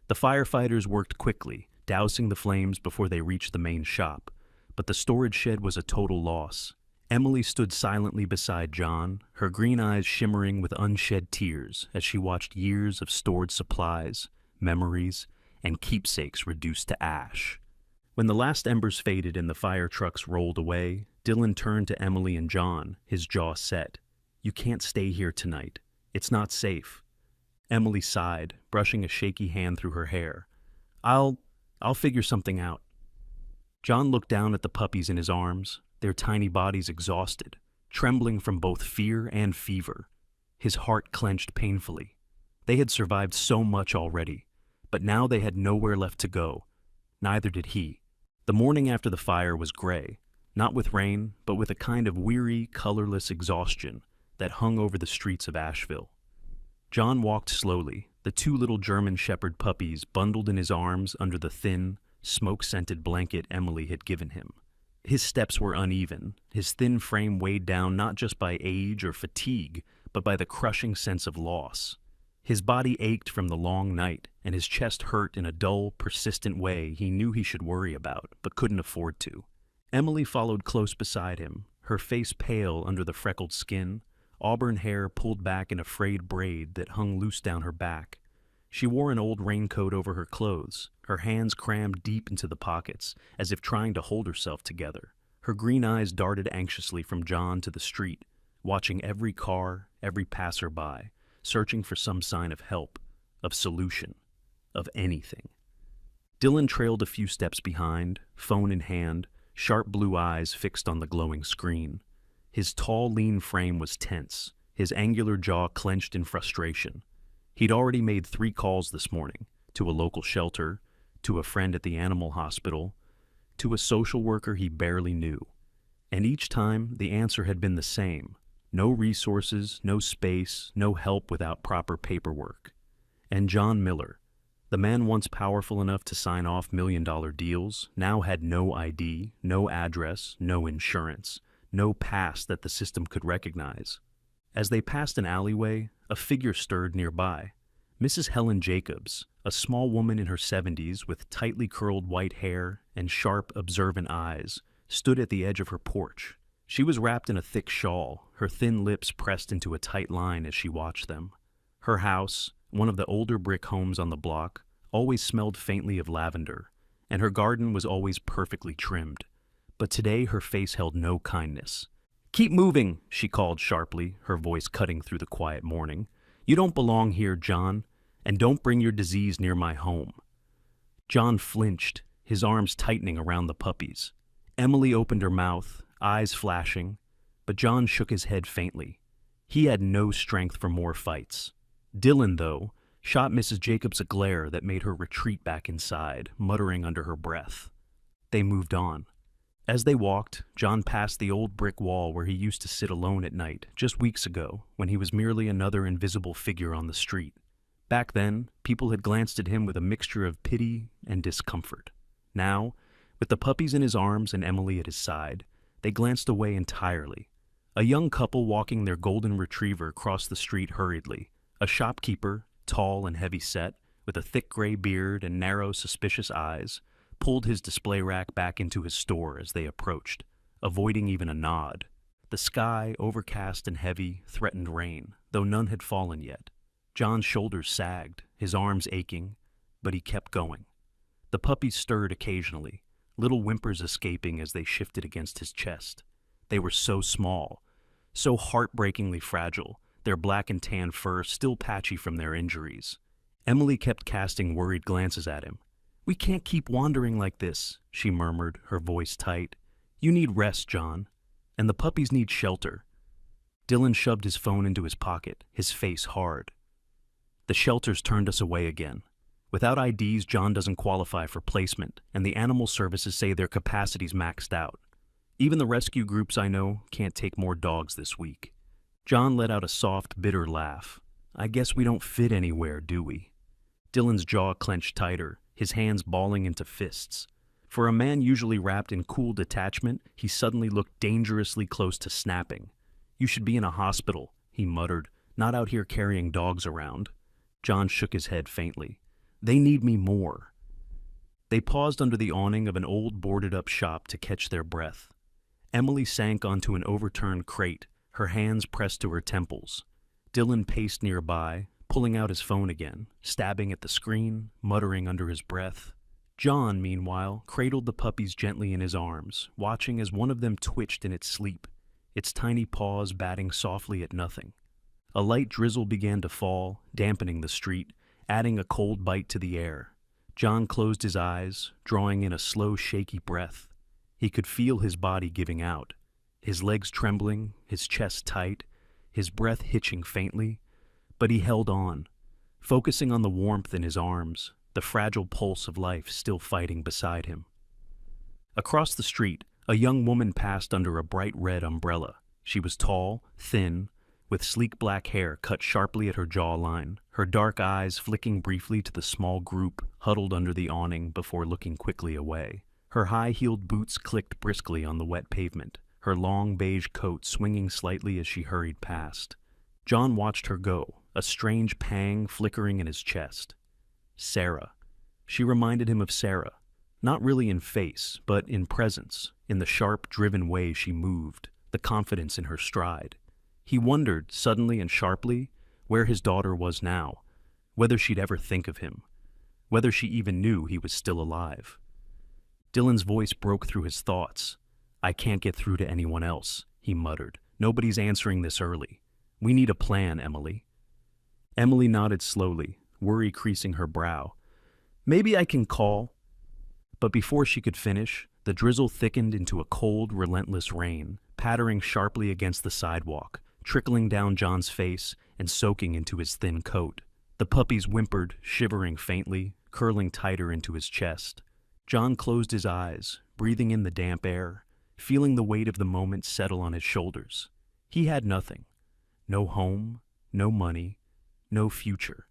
The firefighters worked quickly, dousing the flames before they reached the main shop, but the storage shed was a total loss. Emily stood silently beside John, her green eyes shimmering with unshed tears as she watched years of stored supplies, memories, and keepsakes reduced to ash. When the last embers faded and the fire trucks rolled away, Dylan turned to Emily and John, his jaw set. "You can't stay here tonight. It's not safe." Emily sighed, brushing a shaky hand through her hair. I'll figure something out." John looked down at the puppies in his arms, their tiny bodies exhausted, trembling from both fear and fever. His heart clenched painfully. They had survived so much already, but now they had nowhere left to go. Neither did he. The morning after the fire was gray, not with rain, but with a kind of weary, colorless exhaustion that hung over the streets of Asheville. John walked slowly, the two little German Shepherd puppies bundled in his arms under the thin, smoke-scented blanket Emily had given him. His steps were uneven, his thin frame weighed down not just by age or fatigue, but by the crushing sense of loss. His body ached from the long night, and his chest hurt in a dull, persistent way he knew he should worry about, but couldn't afford to. Emily followed close beside him, her face pale under the freckled skin, auburn hair pulled back in a frayed braid that hung loose down her back. She wore an old raincoat over her clothes, her hands crammed deep into the pockets, as if trying to hold herself together. Her green eyes darted anxiously from John to the street, watching every car, every passerby, searching for some sign of help, of solution, of anything. Dylan trailed a few steps behind, phone in hand, sharp blue eyes fixed on the glowing screen. His tall, lean frame was tense, his angular jaw clenched in frustration. He'd already made 3 calls this morning, to a local shelter, to a friend at the animal hospital, to a social worker he barely knew. And each time, the answer had been the same. No resources, no space, no help without proper paperwork. And John Miller, the man once powerful enough to sign off million-dollar deals, now had no ID, no address, no insurance, no past that the system could recognize. As they passed an alleyway, a figure stirred nearby. Mrs. Helen Jacobs, a small woman in her 70s with tightly curled white hair and sharp, observant eyes, stood at the edge of her porch. She was wrapped in a thick shawl, her thin lips pressed into a tight line as she watched them. Her house, one of the older brick homes on the block, always smelled faintly of lavender, and her garden was always perfectly trimmed. But today her face held no kindness. "Keep moving," she called sharply, her voice cutting through the quiet morning. "You don't belong here, John, and don't bring your disease near my home." John flinched, his arms tightening around the puppies. Emily opened her mouth, eyes flashing, but John shook his head faintly. He had no strength for more fights. Dylan, though, shot Mrs. Jacobs a glare that made her retreat back inside, muttering under her breath. They moved on. As they walked, John passed the old brick wall where he used to sit alone at night, just weeks ago, when he was merely another invisible figure on the street. Back then, people had glanced at him with a mixture of pity and discomfort. Now, with the puppies in his arms and Emily at his side, they glanced away entirely. A young couple walking their golden retriever crossed the street hurriedly. A shopkeeper, tall and heavy-set, with a thick gray beard and narrow, suspicious eyes, pulled his display rack back into his store as they approached, avoiding even a nod. The sky, overcast and heavy, threatened rain, though none had fallen yet. John's shoulders sagged, his arms aching, but he kept going. The puppies stirred occasionally, little whimpers escaping as they shifted against his chest. They were so small, so heartbreakingly fragile, their black and tan fur still patchy from their injuries. Emily kept casting worried glances at him. "We can't keep wandering like this," she murmured, her voice tight. You need rest, John, and the puppies need shelter. Dylan shoved his phone into his pocket, his face hard. The shelters turned us away again. Without IDs, John doesn't qualify for placement, and the animal services say their capacity's maxed out. Even the rescue groups I know can't take more dogs this week. John let out a soft, bitter laugh. I guess we don't fit anywhere, do we? Dylan's jaw clenched tighter, his hands balling into fists. For a man usually wrapped in cool detachment, he suddenly looked dangerously close to snapping. You should be in a hospital, he muttered, not out here carrying dogs around. John shook his head faintly. They need me more. They paused under the awning of an old boarded-up shop to catch their breath. Emily sank onto an overturned crate, her hands pressed to her temples. Dylan paced nearby, pulling out his phone again, stabbing at the screen, muttering under his breath. John, meanwhile, cradled the puppies gently in his arms, watching as one of them twitched in its sleep, its tiny paws batting softly at nothing. A light drizzle began to fall, dampening the street, adding a cold bite to the air. John closed his eyes, drawing in a slow, shaky breath. He could feel his body giving out, his legs trembling, his chest tight, his breath hitching faintly, but he held on, focusing on the warmth in his arms, the fragile pulse of life still fighting beside him. Across the street, a young woman passed under a bright red umbrella. She was tall, thin, with sleek black hair cut sharply at her jawline, her dark eyes flicking briefly to the small group huddled under the awning before looking quickly away. Her high-heeled boots clicked briskly on the wet pavement, her long beige coat swinging slightly as she hurried past. John watched her go, a strange pang flickering in his chest. Sarah. She reminded him of Sarah, not really in face, but in presence, in the sharp, driven way she moved, the confidence in her stride. He wondered, suddenly and sharply, where his daughter was now, whether she'd ever think of him, whether she even knew he was still alive. Dylan's voice broke through his thoughts. I can't get through to anyone else, he muttered. Nobody's answering this early. We need a plan, Emily. Emily nodded slowly, worry creasing her brow. Maybe I can call. But before she could finish, the drizzle thickened into a cold, relentless rain, pattering sharply against the sidewalk, trickling down John's face and soaking into his thin coat. The puppies whimpered, shivering faintly, curling tighter into his chest. John closed his eyes, breathing in the damp air, feeling the weight of the moment settle on his shoulders. He had nothing. No home, no money, no future.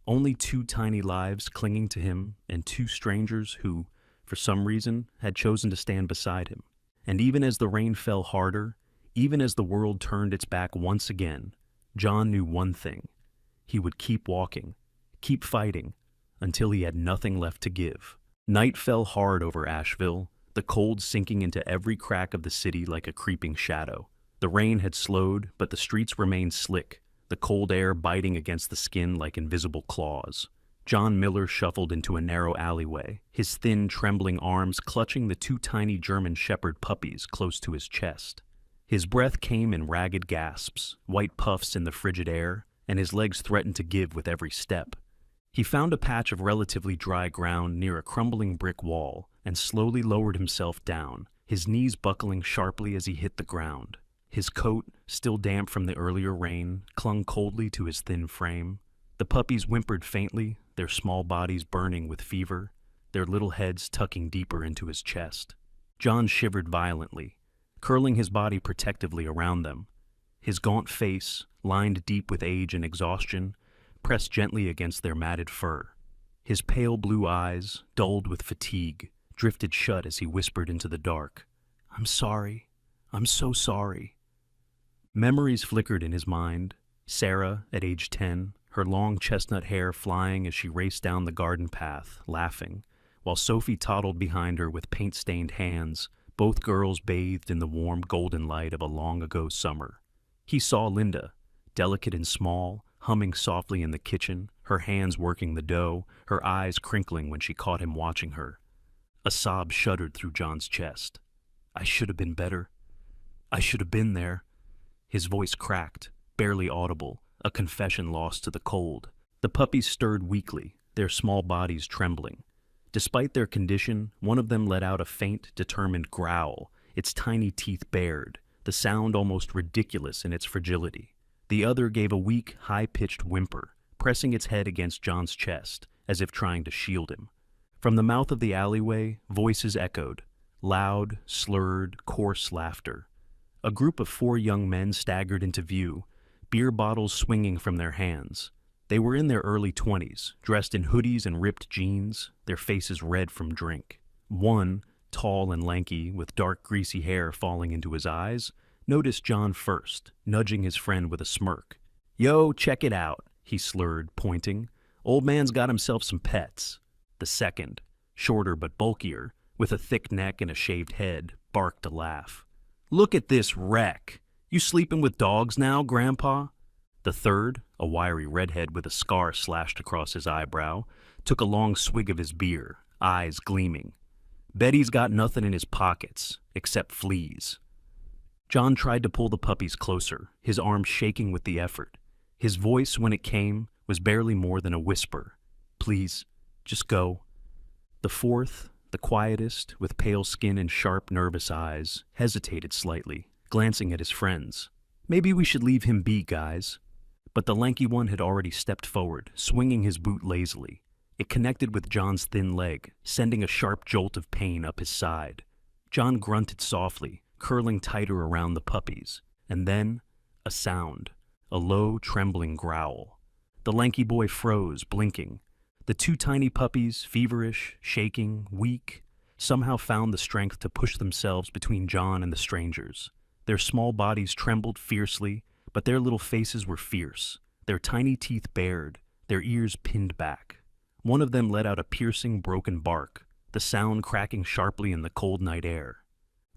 Only two tiny lives clinging to him and two strangers who, for some reason, had chosen to stand beside him. And even as the rain fell harder, even as the world turned its back once again, John knew one thing. He would keep walking, keep fighting, until he had nothing left to give. Night fell hard over Asheville, the cold sinking into every crack of the city like a creeping shadow. The rain had slowed, but the streets remained slick, the cold air biting against the skin like invisible claws. John Miller shuffled into a narrow alleyway, his thin, trembling arms clutching the two tiny German Shepherd puppies close to his chest. His breath came in ragged gasps, white puffs in the frigid air, and his legs threatened to give with every step. He found a patch of relatively dry ground near a crumbling brick wall and slowly lowered himself down, his knees buckling sharply as he hit the ground. His coat, still damp from the earlier rain, clung coldly to his thin frame. The puppies whimpered faintly, their small bodies burning with fever, their little heads tucking deeper into his chest. John shivered violently, curling his body protectively around them. His gaunt face, lined deep with age and exhaustion, pressed gently against their matted fur. His pale blue eyes, dulled with fatigue, drifted shut as he whispered into the dark, "I'm sorry. I'm so sorry." Memories flickered in his mind. Sarah, at age 10, her long chestnut hair flying as she raced down the garden path, laughing, while Sophie toddled behind her with paint-stained hands, both girls bathed in the warm golden light of a long-ago summer. He saw Linda, delicate and small, humming softly in the kitchen, her hands working the dough, her eyes crinkling when she caught him watching her. A sob shuddered through John's chest. "I should have been better. I should have been there." His voice cracked, barely audible, a confession lost to the cold. The puppies stirred weakly, their small bodies trembling. Despite their condition, one of them let out a faint, determined growl, its tiny teeth bared, the sound almost ridiculous in its fragility. The other gave a weak, high-pitched whimper, pressing its head against John's chest, as if trying to shield him. From the mouth of the alleyway, voices echoed, loud, slurred, coarse laughter. A group of 4 young men staggered into view, beer bottles swinging from their hands. They were in their early 20s, dressed in hoodies and ripped jeans, their faces red from drink. One, tall and lanky, with dark greasy hair falling into his eyes, noticed John first, nudging his friend with a smirk. "Yo, check it out," he slurred, pointing. "Old man's got himself some pets." The second, shorter but bulkier, with a thick neck and a shaved head, barked a laugh. "Look at this wreck! You sleeping with dogs now, Grandpa?" The third, a wiry redhead with a scar slashed across his eyebrow, took a long swig of his beer, eyes gleaming. "Bet he's got nothing in his pockets, except fleas." John tried to pull the puppies closer, his arms shaking with the effort. His voice, when it came, was barely more than a whisper. "Please, just go." The fourth, the quietest, with pale skin and sharp, nervous eyes, hesitated slightly, glancing at his friends. "Maybe we should leave him be, guys." But the lanky one had already stepped forward, swinging his boot lazily. It connected with John's thin leg, sending a sharp jolt of pain up his side. John grunted softly, curling tighter around the puppies. And then, a sound, a low, trembling growl. The lanky boy froze, blinking. The 2 tiny puppies, feverish, shaking, weak, somehow found the strength to push themselves between John and the strangers. Their small bodies trembled fiercely, but their little faces were fierce, their tiny teeth bared, their ears pinned back. One of them let out a piercing, broken bark, the sound cracking sharply in the cold night air.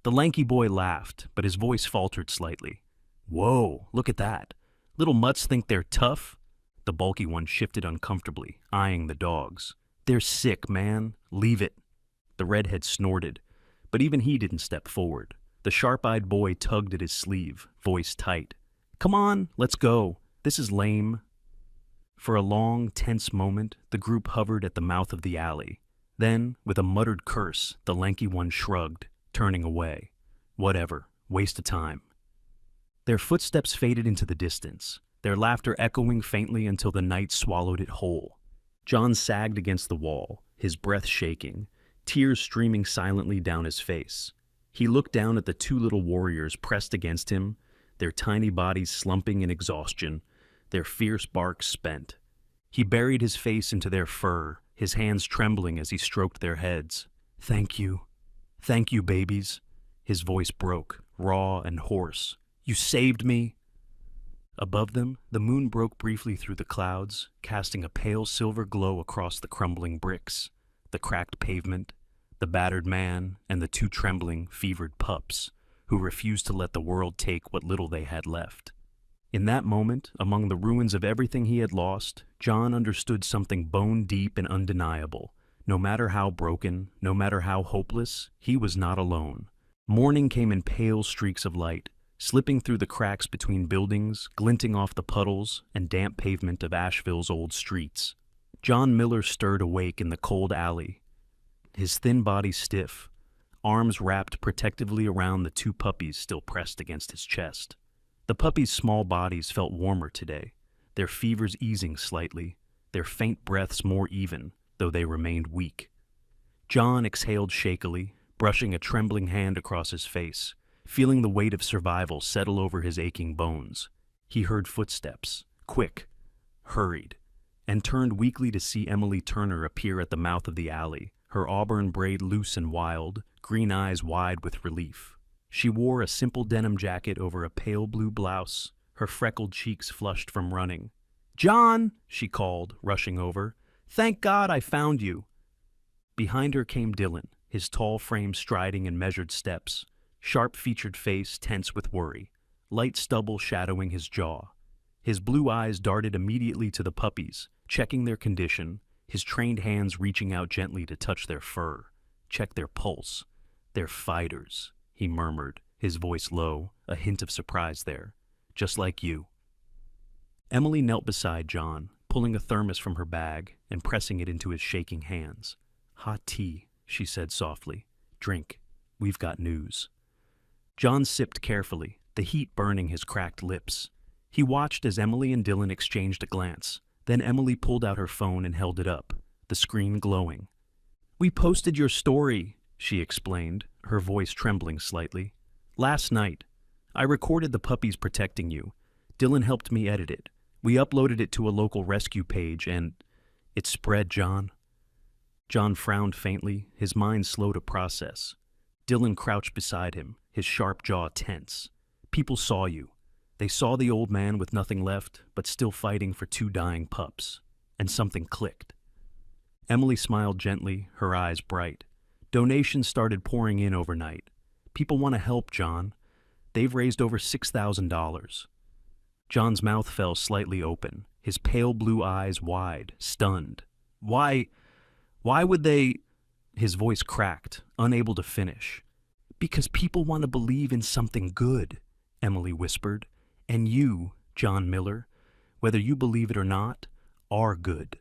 The lanky boy laughed, but his voice faltered slightly. "Whoa, look at that. Little mutts think they're tough?" The bulky one shifted uncomfortably, eyeing the dogs. "They're sick, man. Leave it." The redhead snorted, but even he didn't step forward. The sharp-eyed boy tugged at his sleeve, voice tight. "Come on, let's go. This is lame." For a long, tense moment, the group hovered at the mouth of the alley. Then, with a muttered curse, the lanky one shrugged, turning away. Whatever, waste of time. Their footsteps faded into the distance, their laughter echoing faintly until the night swallowed it whole. John sagged against the wall, his breath shaking, tears streaming silently down his face. He looked down at the 2 little warriors pressed against him, their tiny bodies slumping in exhaustion, their fierce barks spent. He buried his face into their fur, his hands trembling as he stroked their heads. "Thank you. Thank you, babies." His voice broke, raw and hoarse. "You saved me." Above them, the moon broke briefly through the clouds, casting a pale silver glow across the crumbling bricks, the cracked pavement, the battered man, and the 2 trembling, fevered pups, who refused to let the world take what little they had left. In that moment, among the ruins of everything he had lost, John understood something bone-deep and undeniable. No matter how broken, no matter how hopeless, he was not alone. Morning came in pale streaks of light, slipping through the cracks between buildings, glinting off the puddles and damp pavement of Asheville's old streets. John Miller stirred awake in the cold alley, his thin body stiff, arms wrapped protectively around the 2 puppies still pressed against his chest. The puppies' small bodies felt warmer today, their fevers easing slightly, their faint breaths more even, though they remained weak. John exhaled shakily, brushing a trembling hand across his face, feeling the weight of survival settle over his aching bones. He heard footsteps, quick, hurried, and turned weakly to see Emily Turner appear at the mouth of the alley, her auburn braid loose and wild, green eyes wide with relief. She wore a simple denim jacket over a pale blue blouse, her freckled cheeks flushed from running. "John!" she called, rushing over. "Thank God I found you." Behind her came Dylan, his tall frame striding in measured steps, sharp-featured face tense with worry, light stubble shadowing his jaw. His blue eyes darted immediately to the puppies, checking their condition, his trained hands reaching out gently to touch their fur, check their pulse. "They're fighters," he murmured, his voice low, a hint of surprise there. "Just like you." Emily knelt beside John, pulling a thermos from her bag and pressing it into his shaking hands. "Hot tea," she said softly. "Drink. We've got news." John sipped carefully, the heat burning his cracked lips. He watched as Emily and Dylan exchanged a glance. Then Emily pulled out her phone and held it up, the screen glowing. "We posted your story," she explained, her voice trembling slightly. "Last night. I recorded the puppies protecting you. Dylan helped me edit it. We uploaded it to a local rescue page and it spread, John." John frowned faintly, his mind slow to process. Dylan crouched beside him, his sharp jaw tense. "People saw you. They saw the old man with nothing left, but still fighting for 2 dying pups. And something clicked." Emily smiled gently, her eyes bright. "Donations started pouring in overnight. People want to help, John. They've raised over $6,000. John's mouth fell slightly open, his pale blue eyes wide, stunned. Why would they?" His voice cracked, unable to finish. "Because people want to believe in something good," Emily whispered. "And you, John Miller, whether you believe it or not, are good."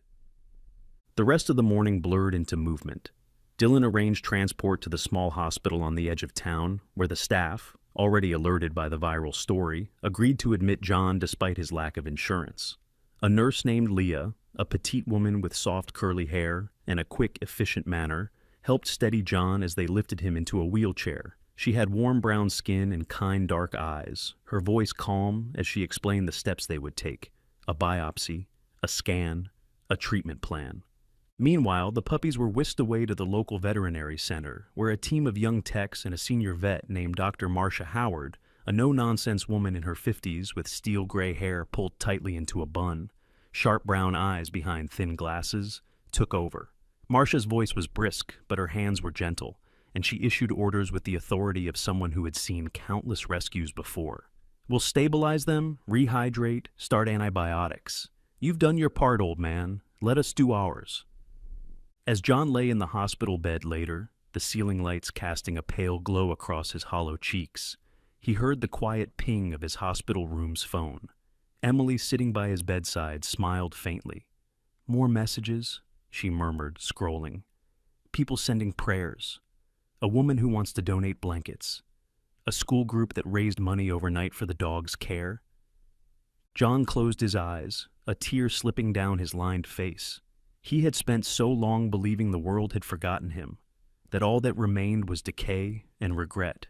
The rest of the morning blurred into movement. Dylan arranged transport to the small hospital on the edge of town, where the staff, already alerted by the viral story, agreed to admit John despite his lack of insurance. A nurse named Leah, a petite woman with soft curly hair and a quick, efficient manner, helped steady John as they lifted him into a wheelchair. She had warm brown skin and kind dark eyes, her voice calm as she explained the steps they would take: a biopsy, a scan, a treatment plan. Meanwhile, the puppies were whisked away to the local veterinary center, where a team of young techs and a senior vet named Dr. Marcia Howard, a no-nonsense woman in her 50s with steel gray hair pulled tightly into a bun, sharp brown eyes behind thin glasses, took over. Marcia's voice was brisk, but her hands were gentle, and she issued orders with the authority of someone who had seen countless rescues before. "We'll stabilize them, rehydrate, start antibiotics. You've done your part, old man. Let us do ours." As John lay in the hospital bed later, the ceiling lights casting a pale glow across his hollow cheeks, he heard the quiet ping of his hospital room's phone. Emily, sitting by his bedside, smiled faintly. "More messages," she murmured, scrolling. "People sending prayers. A woman who wants to donate blankets. A school group that raised money overnight for the dog's care." John closed his eyes, a tear slipping down his lined face. He had spent so long believing the world had forgotten him, that all that remained was decay and regret.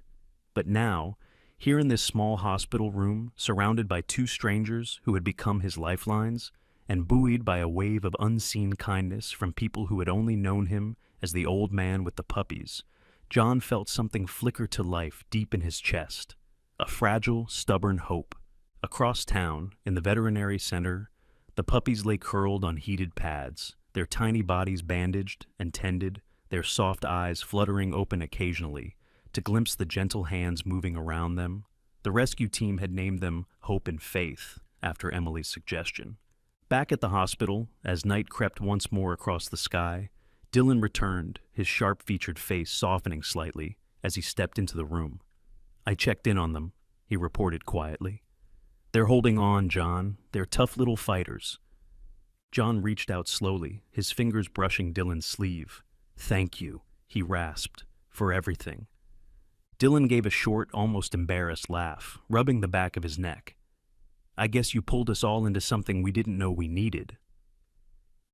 But now, here in this small hospital room, surrounded by 2 strangers who had become his lifelines, and buoyed by a wave of unseen kindness from people who had only known him as the old man with the puppies, John felt something flicker to life deep in his chest, a fragile, stubborn hope. Across town, in the veterinary center, the puppies lay curled on heated pads, their tiny bodies bandaged and tended, their soft eyes fluttering open occasionally to glimpse the gentle hands moving around them. The rescue team had named them Hope and Faith, after Emily's suggestion. Back at the hospital, as night crept once more across the sky, Dylan returned, his sharp-featured face softening slightly as he stepped into the room. "I checked in on them," he reported quietly. "They're holding on, John. They're tough little fighters." John reached out slowly, his fingers brushing Dylan's sleeve. "Thank you," he rasped, "for everything." Dylan gave a short, almost embarrassed laugh, rubbing the back of his neck. "I guess you pulled us all into something we didn't know we needed."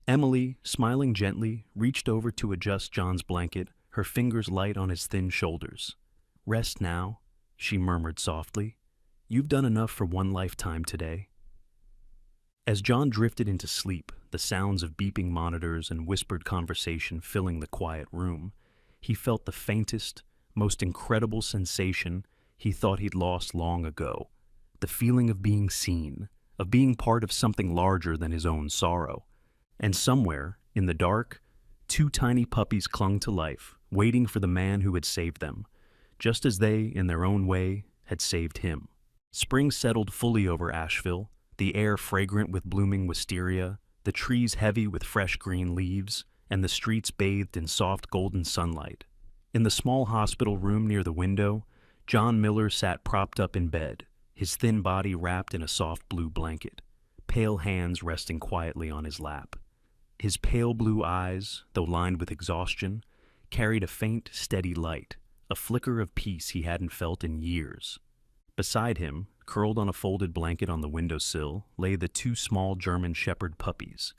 Emily, smiling gently, reached over to adjust John's blanket, her fingers light on his thin shoulders. "Rest now," she murmured softly. "You've done enough for one lifetime today." As John drifted into sleep, the sounds of beeping monitors and whispered conversation filling the quiet room, he felt the faintest, most incredible sensation he thought he'd lost long ago, the feeling of being seen, of being part of something larger than his own sorrow. And somewhere, in the dark, 2 tiny puppies clung to life, waiting for the man who had saved them, just as they, in their own way, had saved him. Spring settled fully over Asheville, the air fragrant with blooming wisteria, the trees heavy with fresh green leaves, and the streets bathed in soft golden sunlight. In the small hospital room near the window, John Miller sat propped up in bed, his thin body wrapped in a soft blue blanket, pale hands resting quietly on his lap. His pale blue eyes, though lined with exhaustion, carried a faint, steady light, a flicker of peace he hadn't felt in years. Beside him, curled on a folded blanket on the windowsill, lay the two small German Shepherd puppies,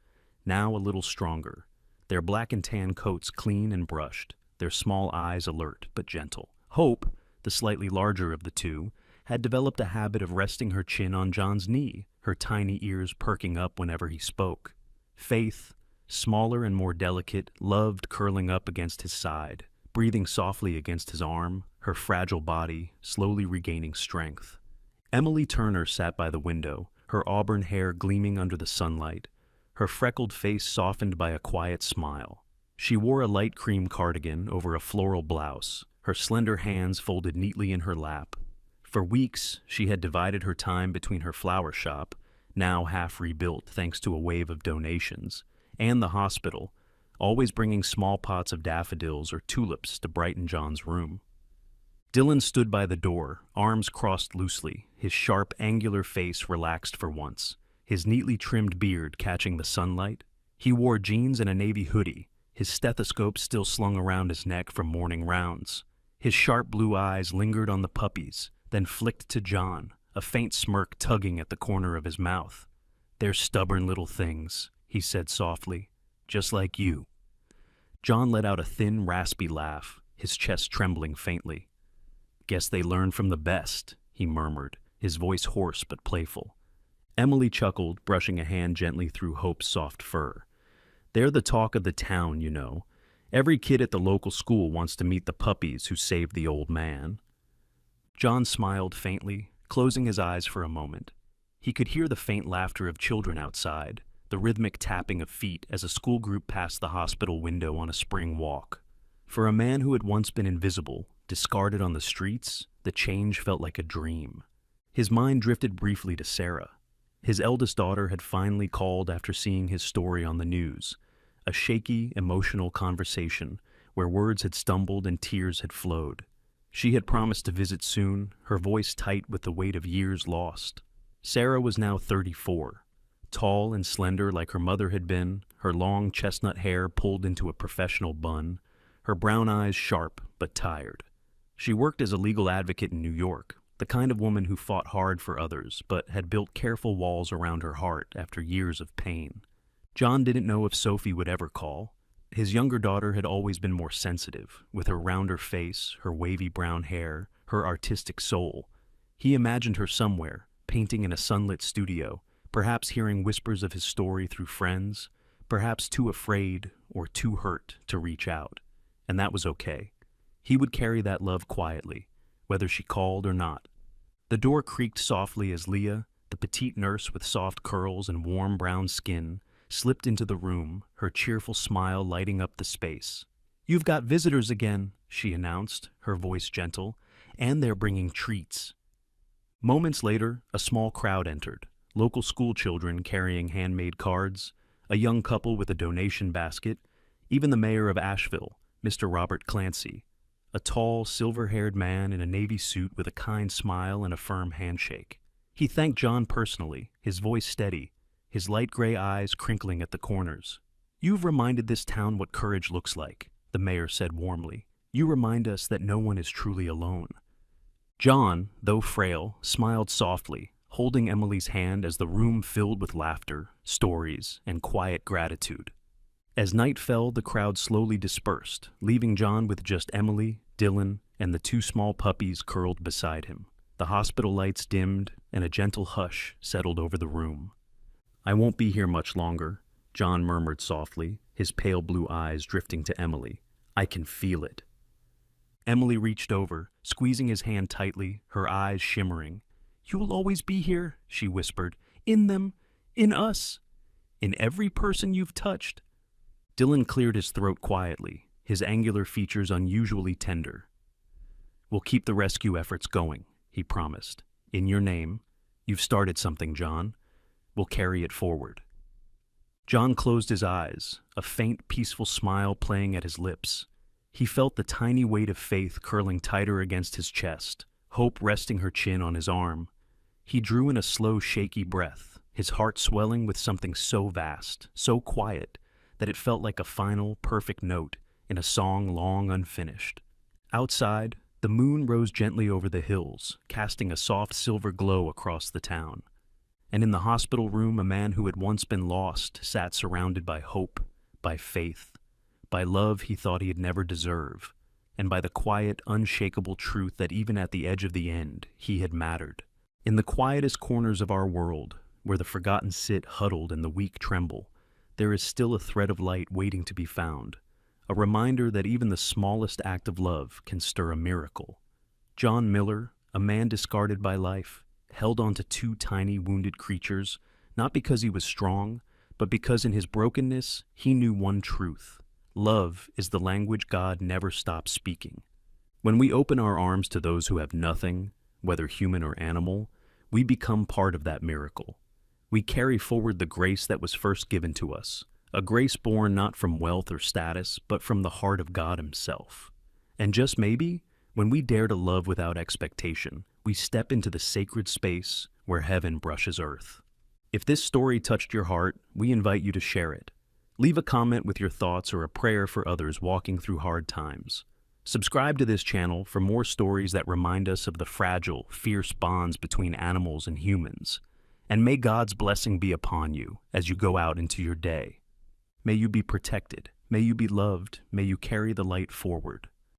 now a little stronger, their black and tan coats clean and brushed, their small eyes alert but gentle. Hope, the slightly larger of the two, had developed a habit of resting her chin on John's knee, her tiny ears perking up whenever he spoke. Faith, smaller and more delicate, loved curling up against his side, breathing softly against his arm, her fragile body slowly regaining strength. Emily Turner sat by the window, her auburn hair gleaming under the sunlight, her freckled face softened by a quiet smile. She wore a light cream cardigan over a floral blouse, her slender hands folded neatly in her lap. For weeks, she had divided her time between her flower shop, now half rebuilt thanks to a wave of donations, and the hospital, always bringing small pots of daffodils or tulips to brighten John's room. Dylan stood by the door, arms crossed loosely, his sharp, angular face relaxed for once, his neatly trimmed beard catching the sunlight. He wore jeans and a navy hoodie, his stethoscope still slung around his neck from morning rounds. His sharp blue eyes lingered on the puppies, then flicked to John, a faint smirk tugging at the corner of his mouth. "They're stubborn little things," he said softly, "just like you." John let out a thin, raspy laugh, his chest trembling faintly. "Guess they learn from the best," he murmured, his voice hoarse but playful. Emily chuckled, brushing a hand gently through Hope's soft fur. "They're the talk of the town, you know. Every kid at the local school wants to meet the puppies who saved the old man." John smiled faintly, closing his eyes for a moment. He could hear the faint laughter of children outside, the rhythmic tapping of feet as a school group passed the hospital window on a spring walk. For a man who had once been invisible, discarded on the streets, the change felt like a dream. His mind drifted briefly to Sarah. His eldest daughter had finally called after seeing his story on the news, a shaky, emotional conversation where words had stumbled and tears had flowed. She had promised to visit soon, her voice tight with the weight of years lost. Sarah was now 34, tall and slender like her mother had been, her long chestnut hair pulled into a professional bun, her brown eyes sharp but tired. She worked as a legal advocate in New York, the kind of woman who fought hard for others but had built careful walls around her heart after years of pain. John didn't know if Sophie would ever call. His younger daughter had always been more sensitive, with her rounder face, her wavy brown hair, her artistic soul. He imagined her somewhere, painting in a sunlit studio, perhaps hearing whispers of his story through friends, perhaps too afraid or too hurt to reach out. And that was okay. He would carry that love quietly, whether she called or not. The door creaked softly as Leah, the petite nurse with soft curls and warm brown skin, slipped into the room, her cheerful smile lighting up the space. "You've got visitors again," she announced, her voice gentle, "and they're bringing treats." Moments later, a small crowd entered, local school children carrying handmade cards, a young couple with a donation basket, even the mayor of Asheville, Mr. Robert Clancy, a tall, silver-haired man in a navy suit with a kind smile and a firm handshake. He thanked John personally, his voice steady, his light gray eyes crinkling at the corners. "You've reminded this town what courage looks like," the mayor said warmly. "You remind us that no one is truly alone." John, though frail, smiled softly, holding Emily's hand as the room filled with laughter, stories, and quiet gratitude. As night fell, the crowd slowly dispersed, leaving John with just Emily, Dylan, and the two small puppies curled beside him. The hospital lights dimmed, and a gentle hush settled over the room. "I won't be here much longer," John murmured softly, his pale blue eyes drifting to Emily. "I can feel it." Emily reached over, squeezing his hand tightly, her eyes shimmering. "You will always be here," she whispered. "In them, in us, in every person you've touched." Dylan cleared his throat quietly, his angular features unusually tender. "We'll keep the rescue efforts going," he promised. "In your name. You've started something, John. We'll carry it forward." John closed his eyes, a faint, peaceful smile playing at his lips. He felt the tiny weight of faith curling tighter against his chest, hope resting her chin on his arm. He drew in a slow, shaky breath, his heart swelling with something so vast, so quiet, that it felt like a final, perfect note in a song long unfinished. Outside, The moon rose gently over the hills, casting a soft silver glow across the town. And in the hospital room, a man who had once been lost sat surrounded by hope, by faith, by love he thought he'd never deserve, and by the quiet, unshakable truth that even at the edge of the end, he had mattered. In the quietest corners of our world, where the forgotten sit huddled and the weak tremble, there is still a thread of light waiting to be found, a reminder that even the smallest act of love can stir a miracle. John Miller, a man discarded by life, held onto two tiny wounded creatures, not because he was strong, but because in his brokenness he knew one truth. Love is the language God never stops speaking. When we open our arms to those who have nothing, whether human or animal, we become part of that miracle. We carry forward the grace that was first given to us, a grace born not from wealth or status, but from the heart of God Himself. And just maybe, when we dare to love without expectation, we step into the sacred space where heaven brushes earth. If this story touched your heart, we invite you to share it. Leave a comment with your thoughts or a prayer for others walking through hard times. Subscribe to this channel for more stories that remind us of the fragile, fierce bonds between animals and humans. And may God's blessing be upon you as you go out into your day. May you be protected, may you be loved, may you carry the light forward.